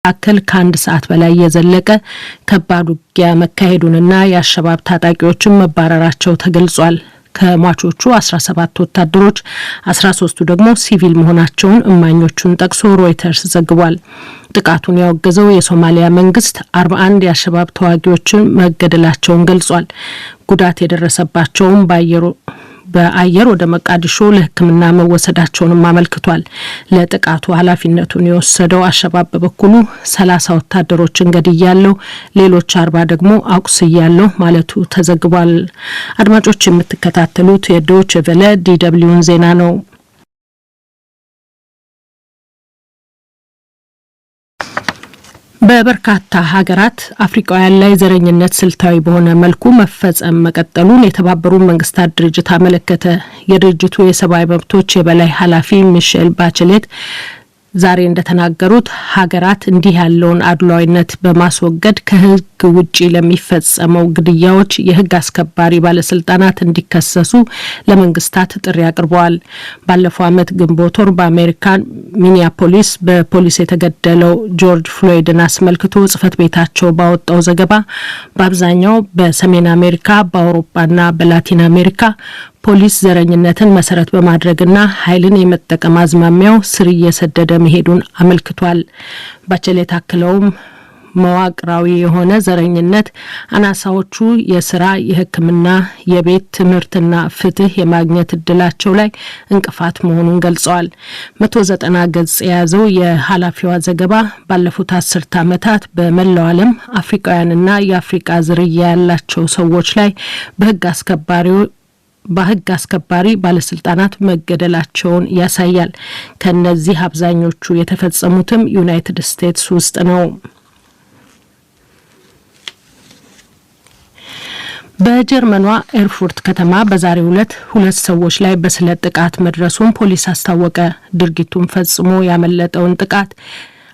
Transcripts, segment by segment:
አከል ከአንድ ሰዓት በላይ የዘለቀ ከባድ ውጊያ መካሄዱንና የአሸባብ ታጣቂዎችን መባረራቸው ተገልጿል። ከሟቾቹ 17 ወታደሮች 13ቱ ደግሞ ሲቪል መሆናቸውን እማኞቹን ጠቅሶ ሮይተርስ ዘግቧል። ጥቃቱን ያወገዘው የሶማሊያ መንግስት 41 የአሸባብ ተዋጊዎችን መገደላቸውን ገልጿል። ጉዳት የደረሰባቸውም በአየር ወደ መቃዲሾ ለሕክምና መወሰዳቸውንም አመልክቷል። ለጥቃቱ ኃላፊነቱን የወሰደው አሸባብ በበኩሉ 30 ወታደሮችን ገድያለሁ፣ ሌሎች 40 ደግሞ አቁስያለሁ ማለቱ ተዘግቧል። አድማጮች የምትከታተሉት የዶይቼ ቬለ ዲደብሊውን ዜና ነው። በበርካታ ሀገራት አፍሪካውያን ላይ ዘረኝነት ስልታዊ በሆነ መልኩ መፈጸም መቀጠሉን የተባበሩት መንግስታት ድርጅት አመለከተ። የድርጅቱ የሰብአዊ መብቶች የበላይ ኃላፊ ሚሼል ባቸሌት ዛሬ እንደተናገሩት ሀገራት እንዲህ ያለውን አድሏዊነት በማስወገድ ከህግ ውጪ ለሚፈጸመው ግድያዎች የህግ አስከባሪ ባለስልጣናት እንዲከሰሱ ለመንግስታት ጥሪ አቅርበዋል። ባለፈው ዓመት ግንቦት ወር በአሜሪካን ሚኒያፖሊስ በፖሊስ የተገደለው ጆርጅ ፍሎይድን አስመልክቶ ጽህፈት ቤታቸው ባወጣው ዘገባ በአብዛኛው በሰሜን አሜሪካ፣ በአውሮፓና በላቲን አሜሪካ ፖሊስ ዘረኝነትን መሰረት በማድረግና ኃይልን የመጠቀም አዝማሚያው ስር እየሰደደ መሄዱን አመልክቷል። ባቸሌት አክለውም መዋቅራዊ የሆነ ዘረኝነት አናሳዎቹ የስራ፣ የሕክምና፣ የቤት ትምህርትና ፍትህ የማግኘት እድላቸው ላይ እንቅፋት መሆኑን ገልጸዋል። 190 ገጽ የያዘው የኃላፊዋ ዘገባ ባለፉት 10 ዓመታት በመላው ዓለም አፍሪካውያንና የአፍሪካ ዝርያ ያላቸው ሰዎች ላይ በህግ አስከባሪ ባለስልጣናት መገደላቸውን ያሳያል። ከነዚህ አብዛኞቹ የተፈጸሙትም ዩናይትድ ስቴትስ ውስጥ ነው። በጀርመኗ ኤርፉርት ከተማ በዛሬው ዕለት 2 ሰዎች ላይ በስለት ጥቃት መድረሱን ፖሊስ አስታወቀ። ድርጊቱን ፈጽሞ ያመለጠውን ጥቃት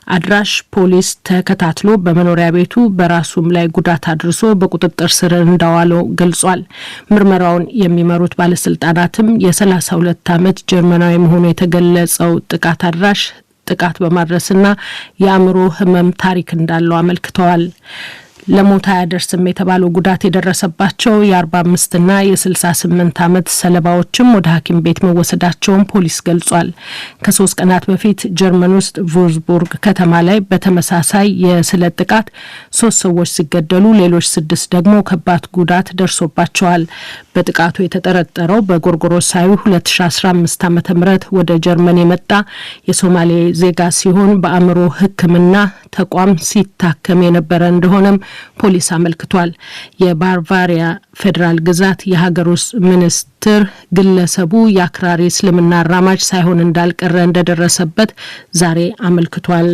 አድራሽ ፖሊስ ተከታትሎ በመኖሪያ ቤቱ በራሱም ላይ ጉዳት አድርሶ በቁጥጥር ስር እንዳዋለው ገልጿል። ምርመራውን የሚመሩት ባለስልጣናትም የ32 ዓመት ጀርመናዊ መሆኑ የተገለጸው ጥቃት አድራሽ ጥቃት በማድረስና የአእምሮ ህመም ታሪክ እንዳለው አመልክተዋል። ለሞት አያደርስም የተባለው ጉዳት የደረሰባቸው የ45ና የ68 ዓመት ሰለባዎችም ወደ ሐኪም ቤት መወሰዳቸውን ፖሊስ ገልጿል። ከ3 ቀናት በፊት ጀርመን ውስጥ ቮልስቡርግ ከተማ ላይ በተመሳሳይ የስለት ጥቃት 3 ሰዎች ሲገደሉ ሌሎች 6 ደግሞ ከባድ ጉዳት ደርሶባቸዋል። በጥቃቱ የተጠረጠረው በጎርጎሮሳዊ 2015 ዓ.ም ወደ ጀርመን የመጣ የሶማሌ ዜጋ ሲሆን በአእምሮ ሕክምና ተቋም ሲታከም የነበረ እንደሆነም ፖሊስ አመልክቷል። የባቫሪያ ፌዴራል ግዛት የሀገር ውስጥ ሚኒስትር ግለሰቡ የአክራሪ እስልምና አራማጅ ሳይሆን እንዳልቀረ እንደደረሰበት ዛሬ አመልክቷል።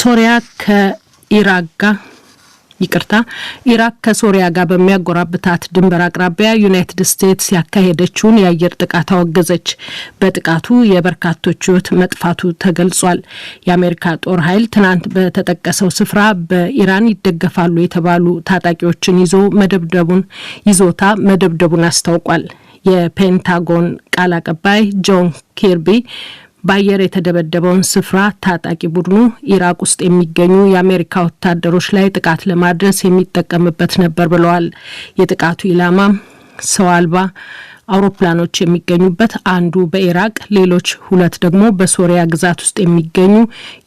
ሶሪያ ኢራቅ ከሶሪያ ጋር በሚያጎራብታት ድንበር አቅራቢያ ዩናይትድ ስቴትስ ያካሄደችውን የአየር ጥቃት አወገዘች። በጥቃቱ የበርካቶች ሕይወት መጥፋቱ ተገልጿል። የአሜሪካ ጦር ኃይል ትናንት በተጠቀሰው ስፍራ በኢራን ይደገፋሉ የተባሉ ታጣቂዎችን ይዞታ መደብደቡን አስታውቋል። የፔንታጎን ቃል አቀባይ ጆን ኪርቢ በአየር የተደበደበውን ስፍራ ታጣቂ ቡድኑ ኢራቅ ውስጥ የሚገኙ የአሜሪካ ወታደሮች ላይ ጥቃት ለማድረስ የሚጠቀምበት ነበር ብለዋል። የጥቃቱ ኢላማም ሰው አልባ አውሮፕላኖች የሚገኙበት አንዱ በኢራቅ ሌሎች 2 ደግሞ በሶሪያ ግዛት ውስጥ የሚገኙ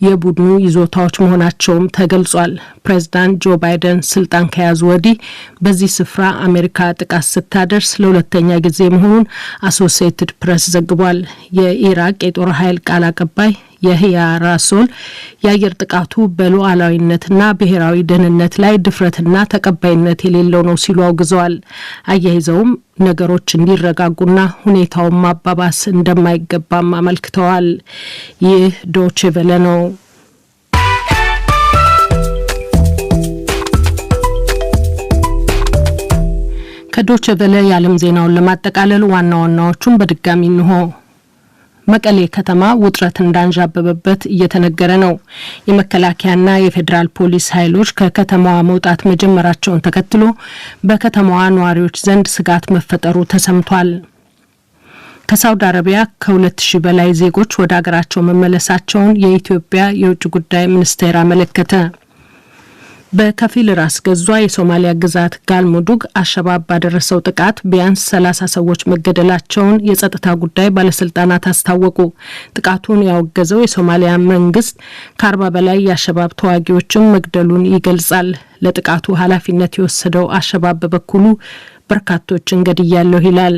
የቡድኑ ይዞታዎች መሆናቸውም ተገልጿል። ፕሬዝዳንት ጆ ባይደን ስልጣን ከያዙ ወዲህ በዚህ ስፍራ አሜሪካ ጥቃት ስታደርስ ለሁለተኛ ጊዜ መሆኑን አሶሲኤትድ ፕሬስ ዘግቧል። የኢራቅ የጦር ኃይል ቃል አቀባይ የህያ ራሶል የአየር ጥቃቱ በሉዓላዊነትና ብሔራዊ ደህንነት ላይ ድፍረትና ተቀባይነት የሌለው ነው ሲሉ አውግዘዋል። አያይዘውም ነገሮች እንዲረጋጉና ሁኔታውን ማባባስ እንደማይገባም አመልክተዋል። ይህ ዶይቼ ቬለ ነው። ከዶይቼ ቬለ የዓለም ዜናውን ለማጠቃለል ዋና ዋናዎቹን በድጋሚ እንሆ። መቀሌ ከተማ ውጥረት እንዳንዣበበበት እየተነገረ ነው። የመከላከያና የፌዴራል ፖሊስ ኃይሎች ከከተማዋ መውጣት መጀመራቸውን ተከትሎ በከተማዋ ነዋሪዎች ዘንድ ስጋት መፈጠሩ ተሰምቷል። ከሳውዲ አረቢያ ከ2000 በላይ ዜጎች ወደ ሀገራቸው መመለሳቸውን የኢትዮጵያ የውጭ ጉዳይ ሚኒስቴር አመለከተ። በከፊል ራስ ገዟ የሶማሊያ ግዛት ጋልሙዱግ አሸባብ ባደረሰው ጥቃት ቢያንስ 30 ሰዎች መገደላቸውን የጸጥታ ጉዳይ ባለስልጣናት አስታወቁ። ጥቃቱን ያወገዘው የሶማሊያ መንግስት ከ40 በላይ የአሸባብ ተዋጊዎችን መግደሉን ይገልጻል። ለጥቃቱ ኃላፊነት የወሰደው አሸባብ በበኩሉ በርካቶችን ገድያለሁ ይላል።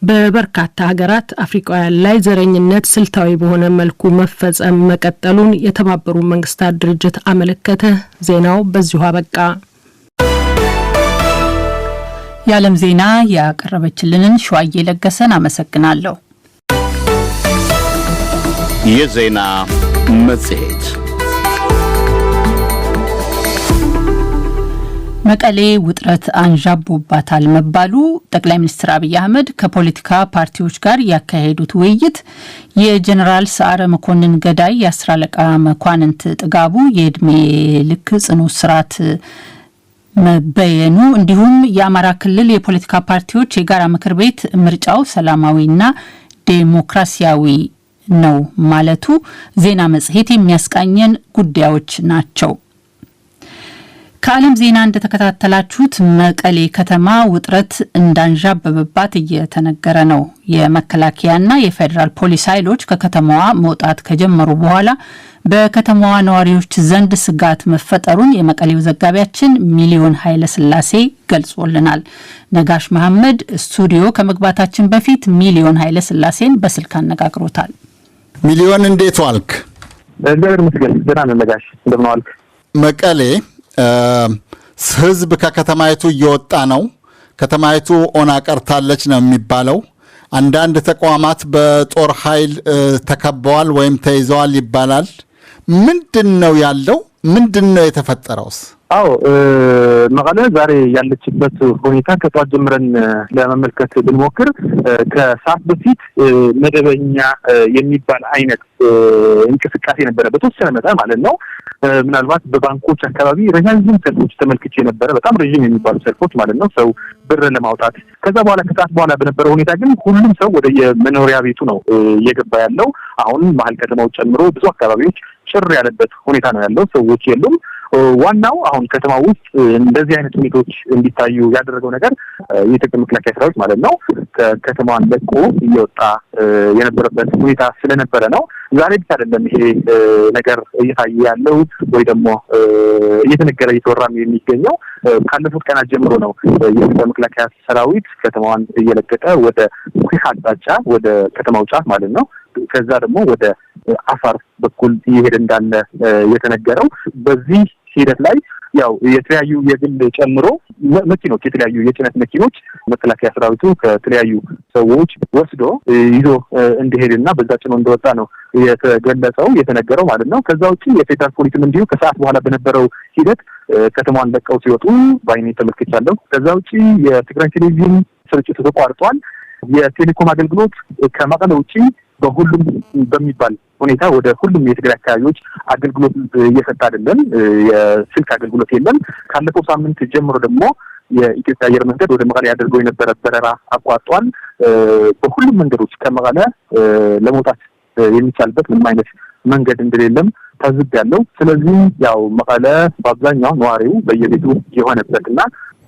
በበርካታ ሀገራት አፍሪካውያን ላይ ዘረኝነት ስልታዊ በሆነ መልኩ መፈጸም መቀጠሉን የተባበሩት መንግስታት ድርጅት አመለከተ። ዜናው በዚሁ አበቃ። የዓለም ዜና ያቀረበችልንን ሸዋዬ ለገሰን አመሰግናለሁ። የዜና መጽሔት መቀሌ ውጥረት አንዣቦባታል መባሉ፣ ጠቅላይ ሚኒስትር አብይ አህመድ ከፖለቲካ ፓርቲዎች ጋር ያካሄዱት ውይይት፣ የጀነራል ሰዓረ መኮንን ገዳይ የ10 አለቃ መኳንንት ጥጋቡ የእድሜ ልክ ጽኑ እስራት መበየኑ፣ እንዲሁም የአማራ ክልል የፖለቲካ ፓርቲዎች የጋራ ምክር ቤት ምርጫው ሰላማዊና ዴሞክራሲያዊ ነው ማለቱ ዜና መጽሔት የሚያስቃኘን ጉዳዮች ናቸው። ከዓለም ዜና እንደተከታተላችሁት መቀሌ ከተማ ውጥረት እንዳንዣበበባት እየተነገረ ነው። የመከላከያና የፌዴራል ፖሊስ ኃይሎች ከከተማዋ መውጣት ከጀመሩ በኋላ በከተማዋ ነዋሪዎች ዘንድ ስጋት መፈጠሩን የመቀሌው ዘጋቢያችን ሚሊዮን ኃይለ ስላሴ ገልጾልናል። ነጋሽ መሐመድ ስቱዲዮ ከመግባታችን በፊት ሚሊዮን ኃይለ ስላሴን በስልክ አነጋግሮታል። ሚሊዮን እንዴት ዋልክ? እግዚአብሔር ይመስገን ደህና ነኝ ነጋሽ፣ እንደምን ዋልክ? መቀሌ ህዝብ ከከተማይቱ እየወጣ ነው። ከተማይቱ ኦና ቀርታለች ነው የሚባለው። አንዳንድ ተቋማት በጦር ኃይል ተከበዋል ወይም ተይዘዋል ይባላል። ምንድነው ያለው? ምንድነው የተፈጠረውስ? አዎ መቀለ ዛሬ ያለችበት ሁኔታ ከጧት ጀምረን ለመመልከት ብንሞክር ከሰዓት በፊት መደበኛ የሚባል አይነት እንቅስቃሴ ነበረ በተወሰነ መጠን ማለት ነው። ምናልባት በባንኮች አካባቢ ረጃጅም ሰልፎች ተመልክቼ ነበረ። በጣም ረጅም የሚባሉ ሰልፎች ማለት ነው፣ ሰው ብር ለማውጣት። ከዛ በኋላ ከሰዓት በኋላ በነበረው ሁኔታ ግን ሁሉም ሰው ወደ የመኖሪያ ቤቱ ነው እየገባ ያለው። አሁን መሀል ከተማው ጨምሮ ብዙ አካባቢዎች ጭር ያለበት ሁኔታ ነው ያለው። ሰዎች የሉም። ዋናው አሁን ከተማ ውስጥ እንደዚህ አይነት ሁኔታዎች እንዲታዩ ያደረገው ነገር የኢትዮጵያ መከላከያ ሰራዊት ማለት ነው ከተማዋን ለቆ እየወጣ የነበረበት ሁኔታ ስለነበረ ነው። ዛሬ ብቻ አይደለም ይሄ ነገር እየታየ ያለው ወይ ደግሞ እየተነገረ እየተወራም የሚገኘው ካለፉት ቀናት ጀምሮ ነው። የኢትዮጵያ መከላከያ ሰራዊት ከተማዋን እየለቀቀ ወደ ኩይ አቅጣጫ ወደ ከተማው ጫፍ ማለት ነው ከዛ ደግሞ ወደ አፋር በኩል እየሄደ እንዳለ የተነገረው። በዚህ ሂደት ላይ ያው የተለያዩ የግል ጨምሮ መኪኖች የተለያዩ የጭነት መኪኖች መከላከያ ሰራዊቱ ከተለያዩ ሰዎች ወስዶ ይዞ እንደሄደና በዛ ጭኖ እንደወጣ ነው የተነገረው ማለት ነው። ከዛ ውጪ የፌደራል ፖሊስም እንዲሁ ከሰዓት በኋላ በነበረው ሂደት ከተማዋን ለቀው ሲወጡ ባይኔ ተመልክቻለሁ። ከዛ ውጪ የትግራይ ቴሌቪዥን ስርጭቱ ተቋርጧል። የቴሌኮም አገልግሎት ከመቀለ ውጪ በሁሉም በሚባል ሁኔታ ወደ ሁሉም የትግራይ አካባቢዎች አገልግሎት እየሰጠ አይደለም። የስልክ አገልግሎት የለም። ካለፈው ሳምንት ጀምሮ ደግሞ የኢትዮጵያ አየር መንገድ ወደ መቀለ ያደርገው የነበረ በረራ አቋርጧል። በሁሉም መንገዶች ከመቀለ ለመውጣት የሚቻልበት ምንም አይነት መንገድ እንደሌለም ታዝቤያለሁ። ስለዚህ ያው መቀለ በአብዛኛው ነዋሪው በየቤቱ የሆነበትና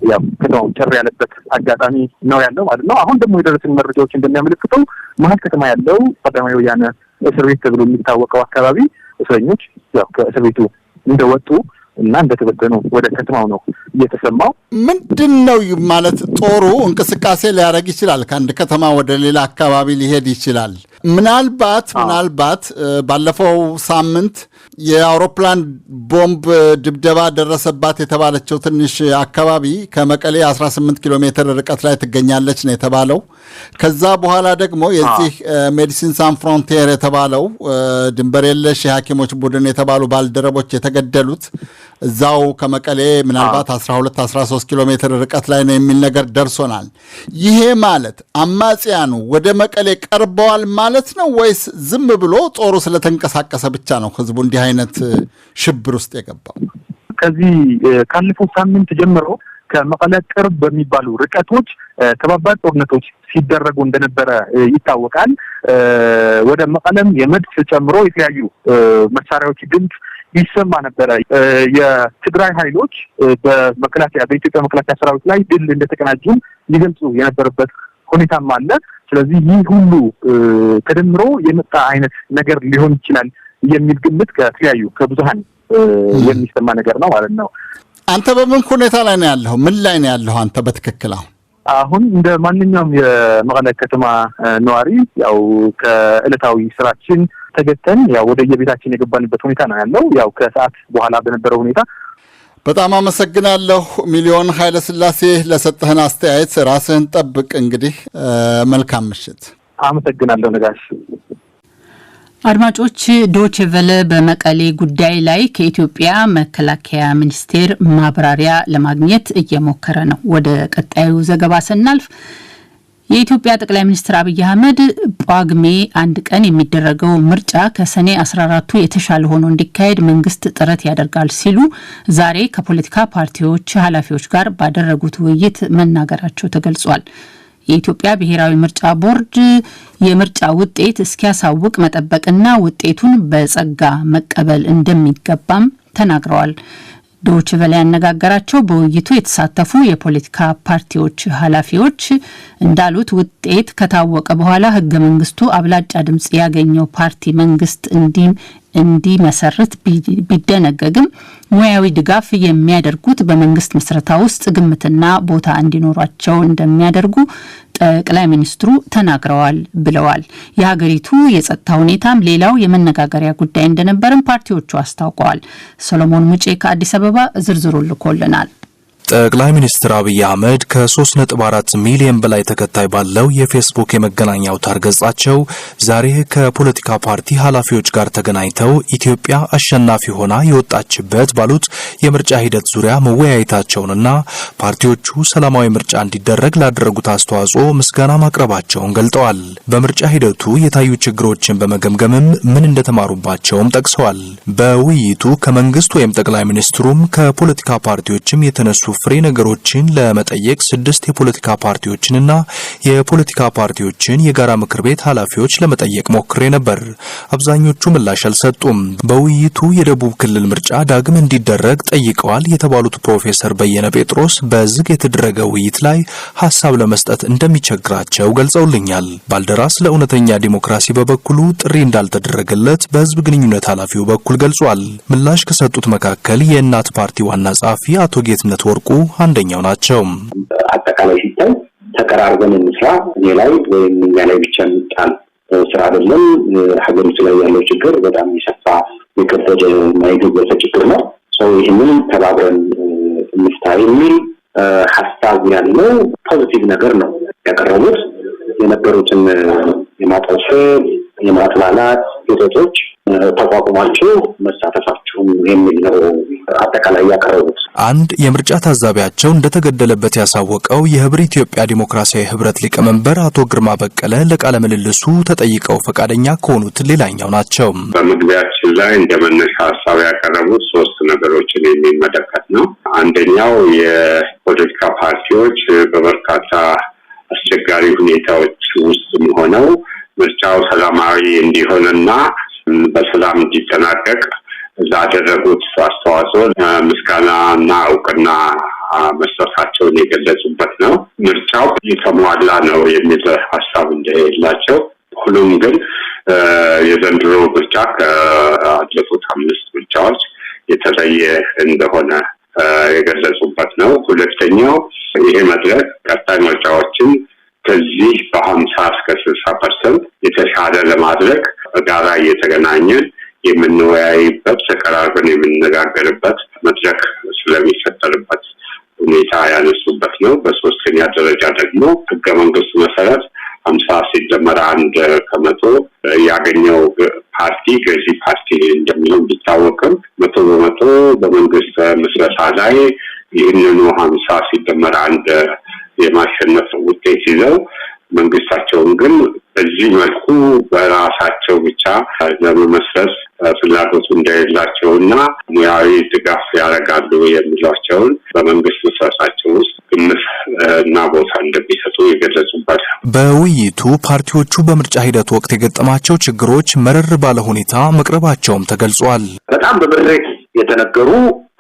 ያው ከተማው ጭር ያለበት አጋጣሚ ነው ያለው ማለት ነው። አሁን ደግሞ የደረሱን መረጃዎች እንደሚያመለክተው መሀል ከተማ ያለው ቀዳማዊ ወያነ እስር ቤት ተብሎ የሚታወቀው አካባቢ እስረኞች ያው ከእስር ቤቱ እንደወጡ እና እንደተበተኑ ወደ ከተማው ነው እየተሰማው። ምንድነው ማለት ጦሩ እንቅስቃሴ ሊያደርግ ይችላል፣ ከአንድ ከተማ ወደ ሌላ አካባቢ ሊሄድ ይችላል። ምናልባት ባለፈው ሳምንት የአውሮፕላን ቦምብ ድብደባ ደረሰባት የተባለችው ትንሽ አካባቢ ከመቀሌ 18 ኪሎ ሜትር ርቀት ላይ ትገኛለች ነው የተባለው። ከዛ በኋላ ደግሞ የዚህ ሜዲሲን ሳን ፍሮንቲር የተባለው ድንበር የለሽ የሐኪሞች ቡድን የተባሉ ባልደረቦች የተገደሉት እዛው ከመቀሌ ምናልባት 12-13 ኪሎ ሜትር ርቀት ላይ ነው የሚል ነገር ደርሶናል። ይሄ ማለት አማጽያኑ ወደ መቀሌ ቀርበዋል ማለት ነው ወይስ ዝም ብሎ ጦሩ ስለተንቀሳቀሰ ብቻ ነው ህዝቡ እንዲህ አይነት ሽብር ውስጥ የገባው? ከዚህ ካለፈው ሳምንት ጀምሮ ከመቀለ ቅርብ በሚባሉ ርቀቶች ከባባድ ጦርነቶች ሲደረጉ እንደነበረ ይታወቃል። ወደ መቀለም የመድፍ ጨምሮ የተለያዩ መሳሪያዎች ድምጽ ይሰማ ነበረ። የትግራይ ኃይሎች በኢትዮጵያ መከላከያ ሰራዊት ላይ ድል እንደተቀናጁ ሊገልጹ የነበረበት ሁኔታም አለ። ስለዚህ ይህ ሁሉ ተደምሮ የመጣ አይነት ነገር ሊሆን ይችላል የሚል ግምት ከብዙሃን የሚሰማ ነገር ነው ማለት ነው። አንተ በምን ሁኔታ ላይ ነው ያለው? ምን ላይ ነው ያለው አንተ በትክክል? አሁን እንደ ማንኛውም የመቀለ ከተማ ነዋሪ ያው ከዕለታዊ ስራችን ተገተን ያው ወደ የቤታችን የገባንበት ሁኔታ ነው ያለው። ያው ከሰዓት በኋላ በነበረው ሁኔታ በጣም አመሰግናለሁ ሚሊዮን ኃይለ ሥላሴ ለሰጠህን አስተያየት። ራስህን ጠብቅ። እንግዲህ መልካም ምሽት። አመሰግናለሁ ነጋሽ። አድማጮች፣ ዶይቼ ቬለ በመቀሌ ጉዳይ ላይ ከኢትዮጵያ መከላከያ ሚኒስቴር ማብራሪያ ለማግኘት እየሞከረ ነው። ወደ ቀጣዩ ዘገባ ስናልፍ የኢትዮጵያ ጠቅላይ ሚኒስትር አብይ አህመድ ጳጉሜ 1 ቀን የሚደረገው ምርጫ ከሰኔ 14ቱ የተሻለ ሆኖ እንዲካሄድ መንግስት ጥረት ያደርጋል ሲሉ ዛሬ ከፖለቲካ ፓርቲዎች ኃላፊዎች ጋር ባደረጉት ውይይት መናገራቸው ተገልጿል። የኢትዮጵያ ብሔራዊ ምርጫ ቦርድ የምርጫ ውጤት እስኪያሳውቅ መጠበቅና ውጤቱን በጸጋ መቀበል እንደሚገባም ተናግረዋል። ዶይቼ ቬለ ያነጋገራቸው በውይይቱ የተሳተፉ የፖለቲካ ፓርቲዎች ኃላፊዎች እንዳሉት ውጤት ከታወቀ በኋላ ህገ መንግስቱ አብላጫ ድምጽ ያገኘው ፓርቲ መንግስት እንዲመሰርት ቢደነገግም ሙያዊ ድጋፍ የሚያደርጉት በመንግስት ምስረታ ውስጥ ግምትና ቦታ እንዲኖራቸው እንደሚያደርጉ ጠቅላይ ሚኒስትሩ ተናግረዋል ብለዋል። የሀገሪቱ የጸጥታ ሁኔታም ሌላው የመነጋገሪያ ጉዳይ እንደነበረም ፓርቲዎቹ አስታውቀዋል። ሰሎሞን ሙጬ ከአዲስ አበባ ዝርዝሩ ልኮልናል። ጠቅላይ ሚኒስትር አብይ አህመድ ከ3.4 ሚሊዮን በላይ ተከታይ ባለው የፌስቡክ የመገናኛ አውታር ገጻቸው ዛሬ ከፖለቲካ ፓርቲ ኃላፊዎች ጋር ተገናኝተው ኢትዮጵያ አሸናፊ ሆና የወጣችበት ባሉት የምርጫ ሂደት ዙሪያ መወያየታቸውንና ፓርቲዎቹ ሰላማዊ ምርጫ እንዲደረግ ላደረጉት አስተዋጽኦ ምስጋና ማቅረባቸውን ገልጠዋል። በምርጫ ሂደቱ የታዩ ችግሮችን በመገምገምም ምን እንደተማሩባቸውም ጠቅሰዋል። በውይይቱ ከመንግስት ወይም ጠቅላይ ሚኒስትሩም ከፖለቲካ ፓርቲዎችም የተነሱ ፍሬ ነገሮችን ለመጠየቅ 6 የፖለቲካ ፓርቲዎችንና የፖለቲካ ፓርቲዎችን የጋራ ምክር ቤት ኃላፊዎች ለመጠየቅ ሞክሬ ነበር። አብዛኞቹ ምላሽ አልሰጡም። በውይይቱ የደቡብ ክልል ምርጫ ዳግም እንዲደረግ ጠይቀዋል የተባሉት ፕሮፌሰር በየነ ጴጥሮስ በዝግ የተደረገ ውይይት ላይ ሐሳብ ለመስጠት እንደሚቸግራቸው ገልጸውልኛል። ባልደራስ ለእውነተኛ ዲሞክራሲ በበኩሉ ጥሪ እንዳልተደረገለት በህዝብ ግንኙነት ኃላፊው በኩል ገልጿል። ምላሽ ከሰጡት መካከል የእናት ፓርቲ ዋና ጸሐፊ አቶ ጌትነት ወርቁ አንደኛው ናቸው። አጠቃላይ ሲታይ ተቀራርበን እንስራ፣ እኔ ላይ ወይም እኛ ላይ ብቻ የሚጣል ስራ አይደለም። ሀገሪቱ ላይ ያለው ችግር በጣም የሰፋ የከበደ የማይገዘፍ ችግር ነው። ይህንን ተባብረን እንፍታ የሚል ሀሳብ ያለው ፖዚቲቭ ነገር ነው ያቀረቡት። የነበሩትን የማጠልሸት የማጥላላት ሂደቶች ተቋቁማችሁ መሳተፋችሁ የሚል ነው አጠቃላይ ያቀረቡት። አንድ የምርጫ ታዛቢያቸው እንደተገደለበት ያሳወቀው የህብር ኢትዮጵያ ዲሞክራሲያዊ ህብረት ሊቀመንበር አቶ ግርማ በቀለ ለቃለ ምልልሱ ተጠይቀው ፈቃደኛ ከሆኑት ሌላኛው ናቸው። በመግቢያችን ላይ እንደመነሻ ሀሳብ ያቀረቡት 3 ነገሮችን የሚመለከት ነው። አንደኛው የፖለቲካ ፓርቲዎች በበርካታ አስቸጋሪ ሁኔታዎች ውስጥ ሆነው ምርጫው ሰላማዊ እንዲሆንና በሰላም እንዲጠናቀቅ ላደረጉት አስተዋጽኦ ምስጋናና እውቅና መስጠታቸውን የገለጹበት ነው። ምርጫው የተሟላ ነው የሚል ሀሳብ እንደሌላቸው፣ ሁሉም ግን የዘንድሮ ምርጫ ከአለፉት 5 ምርጫዎች የተለየ እንደሆነ የገለጹበት ነው። ሁለተኛው ይሄ መድረክ ቀጣይ ምርጫዎችን ከዚህ በ50 እስከ 60% የተሻለ ለማድረግ በጋራ እየተገናኘን የምንወያይበት ተቀራርበን የምንነጋገርበት መድረክ ስለሚፈጠርበት ሁኔታ ያነሱበት ነው። በሶስተኛ ደረጃ ደግሞ ህገ መንግስቱ መሰረት 50 ሲደመር 1 ከመቶ ያገኘው ፓርቲ ገዢ ፓርቲ እንደሚሆን ቢታወቅም 100% በመንግስት ምስረታ ላይ ይህንኑ 50 ሲደመር 1 የማሸነፍ ውጤት ይዘው መንግስታቸውን ግን በዚህ መልኩ በራሳቸው ብቻ ለመመስረት ፍላጎቱ እንደሌላቸውና ሙያዊ ድጋፍ ያደርጋሉ የሚሏቸውን በመንግስት መስራቻቸው ውስጥ ግምት እና ቦታ እንደሚሰጡ የገለጹበት። በውይይቱ ፓርቲዎቹ በምርጫ ሂደት ወቅት የገጠማቸው ችግሮች መረር ባለ ሁኔታ መቅረባቸውም ተገልጿል። በጣም በምሬት የተነገሩ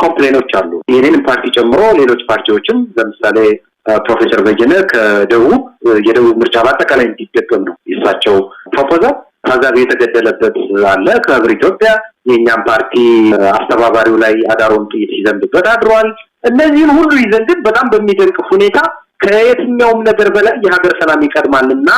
ኮምፕሌኖች አሉ። የኔንም ፓርቲ ጨምሮ ሌሎች ፓርቲዎችም ለምሳሌ ፕሮፌሰር በየነ ከደቡብ የደቡብ ምርጫ በአጠቃላይ እንዲደገም ነው የሳቸው ፕሮፖዛል። ታዛቢ የተገደለበት አለ። ከህብር ኢትዮጵያ የኛም ፓርቲ አስተባባሪው ላይ አዳሮን ጥይት ይዘንብበት አድሯል። እነዚህን ሁሉ ይዘን ግን በጣም በሚደንቅ ሁኔታ ከየትኛውም ነገር በላይ የሀገር ሰላም ይቀድማልና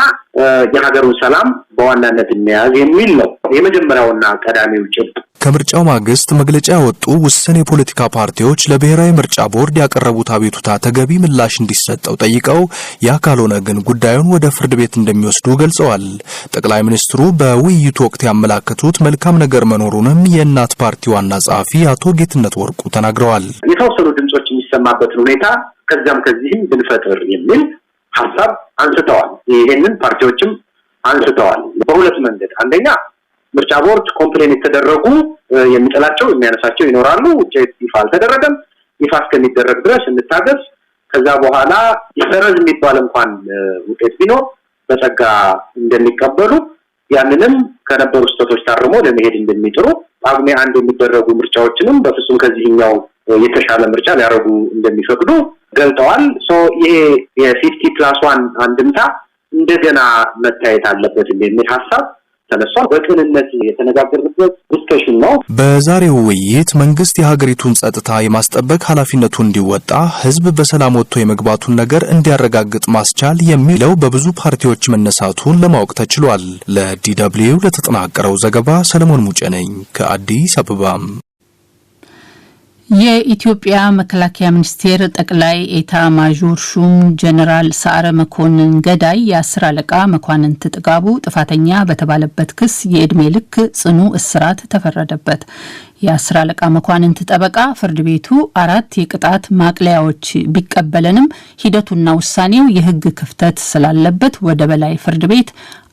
የሀገሩን ሰላም በዋናነት እንያዝ የሚል ነው የመጀመሪያውና ቀዳሚው ጭብጥ። ከምርጫው ማግስት መግለጫ ያወጡ ውስን የፖለቲካ ፓርቲዎች ለብሔራዊ ምርጫ ቦርድ ያቀረቡት አቤቱታ ተገቢ ምላሽ እንዲሰጠው ጠይቀው ያ ካልሆነ ግን ጉዳዩን ወደ ፍርድ ቤት እንደሚወስዱ ገልጸዋል። ጠቅላይ ሚኒስትሩ በውይይቱ ወቅት ያመላከቱት መልካም ነገር መኖሩንም የእናት ፓርቲ ዋና ጸሐፊ አቶ ጌትነት ወርቁ ተናግረዋል። የተወሰኑ ድምጾች የሚሰማበትን ሁኔታ ከዛም ከዚህም ብንፈጥር የሚል ሐሳብ አንስተዋል። ይሄንን ፓርቲዎችም አንስተዋል በሁለት መንገድ። አንደኛ ምርጫ ቦርድ ኮምፕሌን የተደረጉ የሚጠላቸው የሚያነሳቸው ይኖራሉ። ውጤት ይፋ አልተደረገም። ይፋ እስከሚደረግ ድረስ እንታገስ። ከዛ በኋላ ይሰረዝ የሚባል እንኳን ውጤት ቢኖር በጸጋ እንደሚቀበሉ ያንንም ከነበሩ ስህተቶች ታርሞ ለመሄድ እንደሚጥሩ ጳጉሜ 1 የሚደረጉ ምርጫዎችንም በፍጹም ከዚህኛው የተሻለ ምርጫ ሊያረጉ እንደሚፈቅዱ ገልጠዋል። ይሄ የ50+1 አንድምታ እንደገና መታየት አለበት የሚል ሐሳብ ተነስቷል። በቅንነት የተነጋገርንበት ዲስከሽን ነው። በዛሬው ውይይት መንግስት የሀገሪቱን ጸጥታ የማስጠበቅ ኃላፊነቱን እንዲወጣ፣ ህዝብ በሰላም ወጥቶ የመግባቱን ነገር እንዲያረጋግጥ ማስቻል የሚለው በብዙ ፓርቲዎች መነሳቱን ለማወቅ ተችሏል። ለዲደብሊው ለተጠናቀረው ዘገባ ሰለሞን ሙጬ ነኝ ከአዲስ አበባ። የኢትዮጵያ መከላከያ ሚኒስቴር ጠቅላይ ኤታ ማዦር ሹም ጀነራል ሰዓረ መኮንን ገዳይ የ10 አለቃ መኳንንት ጥጋቡ ጥፋተኛ በተባለበት ክስ የዕድሜ ልክ ጽኑ እስራት ተፈረደበት። የ10 አለቃ መኳንንት ጠበቃ ፍርድ ቤቱ 4 የቅጣት ማቅለያዎች ቢቀበለንም ሂደቱና ውሳኔው የህግ ክፍተት ስላለበት ወደ በላይ ፍርድ ቤት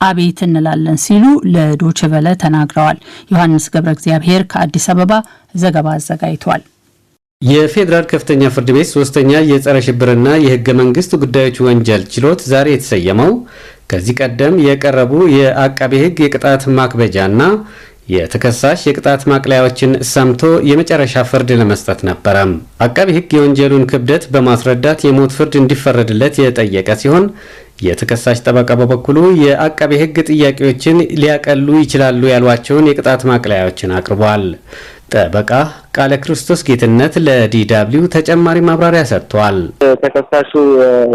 አቤት እንላለን ሲሉ ለዶይቼ ቬለ ተናግረዋል። ዮሐንስ ገብረ እግዚአብሔር ከአዲስ አበባ ዘገባ አዘጋጅቷል። የፌዴራል ከፍተኛ ፍርድ ቤት 3ኛ የጸረ ሽብርና የህገ መንግስት ጉዳዮች ወንጀል ችሎት ዛሬ የተሰየመው ከዚህ ቀደም የቀረቡ የአቃቤ ህግ የቅጣት ማክበጃና የተከሳሽ የቅጣት ማቅለያዎችን ሰምቶ የመጨረሻ ፍርድ ለመስጠት ነበረ። አቃቤ ህግ የወንጀሉን ክብደት በማስረዳት የሞት ፍርድ እንዲፈረድለት የጠየቀ ሲሆን የተከሳሽ ጠበቃ በበኩሉ የአቃቤ ህግ ጥያቄዎችን ሊያቀሉ ይችላሉ ያሏቸውን የቅጣት ማቅለያዎችን አቅርቧል። ጠበቃ ቃለ ክርስቶስ ጌትነት ለዲደብሊው ተጨማሪ ማብራሪያ ሰጥቷል። ተከሳሹ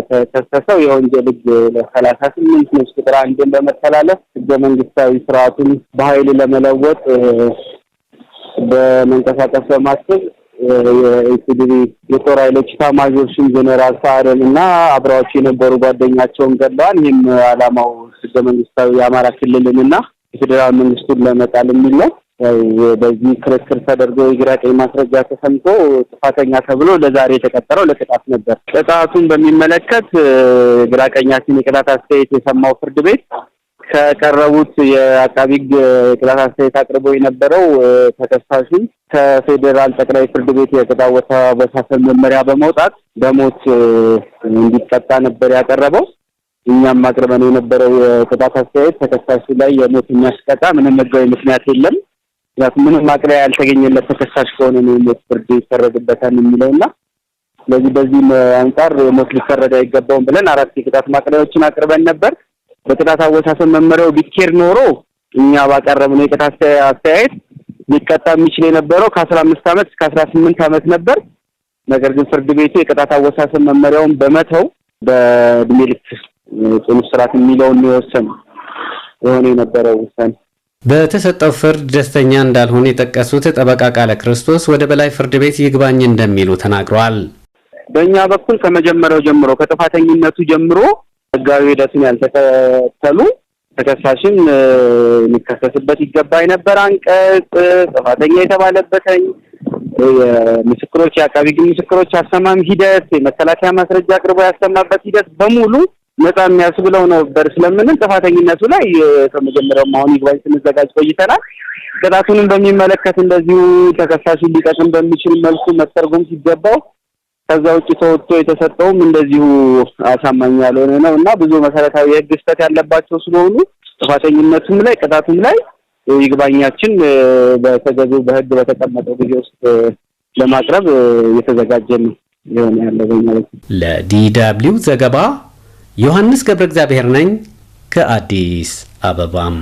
ተከሰሰው የወንጀል ህግ 38 ንዑስ ቁጥር 1 በመተላለፍ ህገ መንግስታዊ ስርዓቱን በኃይል ለመለወጥ በመንቀሳቀስ በማሰብ የኢፌዴሪ የጦር ኃይሎች ኤታማዦር ሹም ጀነራል ሰዓረንና አብረዋቸው የነበሩ ጓደኛቸውን ገድለዋል። ይህም ዓላማው ህገ መንግስታዊ የአማራ ክልልንና የፌዴራል መንግስቱን ለመጣል የሚል ነው። በዚህ ክርክር ተደርጎ የግራ ቀኝ ማስረጃ ተሰምቶ ጥፋተኛ ተብሎ ለዛሬ የተቀጠረው ለቅጣት ነበር። ቅጣቱን በሚመለከት ግራ ቀኛችን የቅጣት አስተያየት የሰማው ፍርድ ቤት ከቀረቡት የአቃቤ ህግ የቅጣት አስተያየት አቅርቦ የነበረው ተከሳሹን ከፌዴራል ጠቅላይ ፍርድ ቤት የቅጣት አወሳሰን መመሪያ በመውጣት በሞት እንዲቀጣ ነበር ያቀረበው። እኛም አቅርበን የነበረው የቅጣት አስተያየት ተከሳሹ ላይ የሞት የሚያስቀጣ ምንም ህጋዊ ምክንያት የለም፣ ምንም ማቅለያ ያልተገኘለት ተከሳሽ ከሆነ ነው የሞት ፍርድ ይፈረድበታል የሚለውና ስለዚህ በዚህ አንጻር የሞት ሊፈረድ አይገባውም ብለን 4 የቅጣት ማቅለያዎችን አቅርበን ነበር። በቅጣት አወሳሰን መመሪያው ቢኬር ኖሮ እኛ ባቀረብነው የቅጣት አስተያየት ሊቀጣ የሚችል የነበረው ከ15 ዓመት እስከ 18 ዓመት ነበር። ነገር ግን ፍርድ ቤቱ የቅጣት አወሳሰን መመሪያውን በመተው በዕድሜ ልክ ጽኑ እስራት የሚለውን ነው የወሰነው የነበረው ውሳኔ። በተሰጠው ፍርድ ደስተኛ እንዳልሆኑ የጠቀሱት ጠበቃ ቃለ ክርስቶስ ወደ በላይ ፍርድ ቤት ይግባኝ እንደሚሉ ተናግረዋል። በእኛ በኩል ከመጀመሪያው ጀምሮ ከጥፋተኝነቱ ጀምሮ ህጋዊ ሂደቱን ያልተከተሉ ተከሳሽን ሊከሰስበት ይገባ የነበረ አንቀጽ ጥፋተኛ የተባለበትኝ የምስክሮች የአቃቤ ህግ ምስክሮች አሰማም ሂደት የመከላከያ ማስረጃ አቅርቦ ያሰማበት ሂደት በሙሉ ነፃ የሚያስብለው ነበር ስለምን ጥፋተኝነቱ ላይ ከመጀመሪያው ማሁን ይግባኝ ስንዘጋጅ ቆይተናል። ቅጣቱንም በሚመለከት እንደዚሁ ተከሳሹ ሊጠቅም በሚችል መልኩ መተርጎም ሲገባው ከዛ ውጪ ተወጥቶ የተሰጠውም እንደዚሁ አሳማኝ ያልሆነ ነውና ብዙ መሰረታዊ የህግ ስህተት ያለባቸው ስለሆኑ ጥፋተኝነቱም ላይ ቅጣቱም ላይ ይግባኛችን በተገቢው በህግ በተቀመጠው ጊዜ ውስጥ ለማቅረብ የተዘጋጀን ይሆን ያለው ማለት ነው። ለዲደብሊው ዘገባ ዮሐንስ ገብረ እግዚአብሔር ነኝ ከአዲስ አበባም።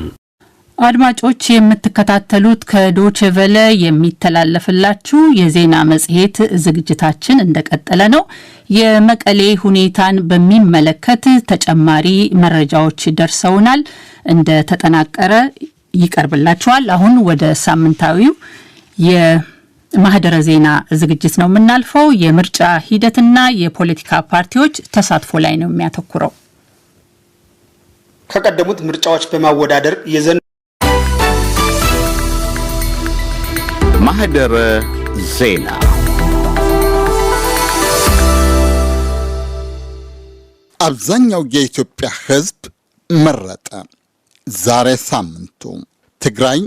አድማጮች የምትከታተሉት ከዶቼ ቬለ የሚተላለፍላችሁ የዜና መጽሔት ዝግጅታችን እንደቀጠለ ነው። የመቀሌ ሁኔታን በሚመለከት ተጨማሪ መረጃዎች ደርሰውናል። እንደ ተጠናቀረ ይቀርብላችኋል። አሁን ወደ ሳምንታዊው የማህደረ ዜና ዝግጅት ነው የምናልፈው። የምርጫ ሂደትና የፖለቲካ ፓርቲዎች ተሳትፎ ላይ ነው የሚያተኩረው። ከቀደሙት ምርጫዎች በማወዳደር ማህደረ ዜና አብዛኛው የኢትዮጵያ ሕዝብ መረጠ። ዛሬ ሳምንቱ ትግራይ፣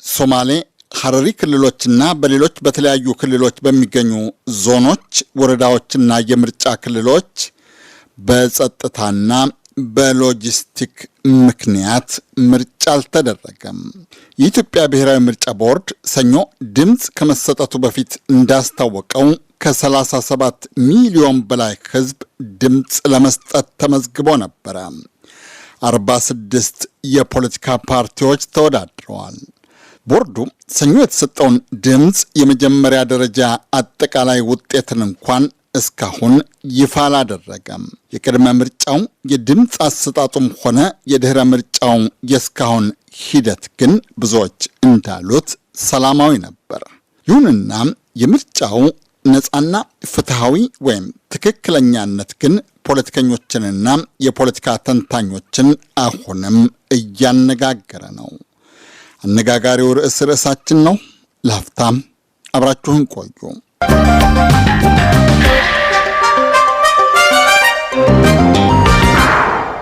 ሶማሌ፣ ሐረሪ ክልሎችና በሌሎች በተለያዩ ክልሎች በሚገኙ ዞኖች፣ ወረዳዎችና የምርጫ ክልሎች በጸጥታና በሎጂስቲክ ምክንያት ምርጫ አልተደረገም። የኢትዮጵያ ብሔራዊ ምርጫ ቦርድ ሰኞ ድምፅ ከመሰጠቱ በፊት እንዳስታወቀው ከ37 ሚሊዮን በላይ ሕዝብ ድምፅ ለመስጠት ተመዝግቦ ነበረ። 46 የፖለቲካ ፓርቲዎች ተወዳድረዋል። ቦርዱ ሰኞ የተሰጠውን ድምፅ የመጀመሪያ ደረጃ አጠቃላይ ውጤትን እንኳን እስካሁን ይፋ አላደረገም። የቅድመ ምርጫው የድምፅ አሰጣጡም ሆነ የድህረ ምርጫው የእስካሁን ሂደት ግን ብዙዎች እንዳሉት ሰላማዊ ነበር። ይሁንና የምርጫው ነፃና ፍትሐዊ ወይም ትክክለኛነት ግን ፖለቲከኞችንና የፖለቲካ ተንታኞችን አሁንም እያነጋገረ ነው። አነጋጋሪው ርዕሳችን ነው። ለሀፍታም አብራችሁን ቆዩ።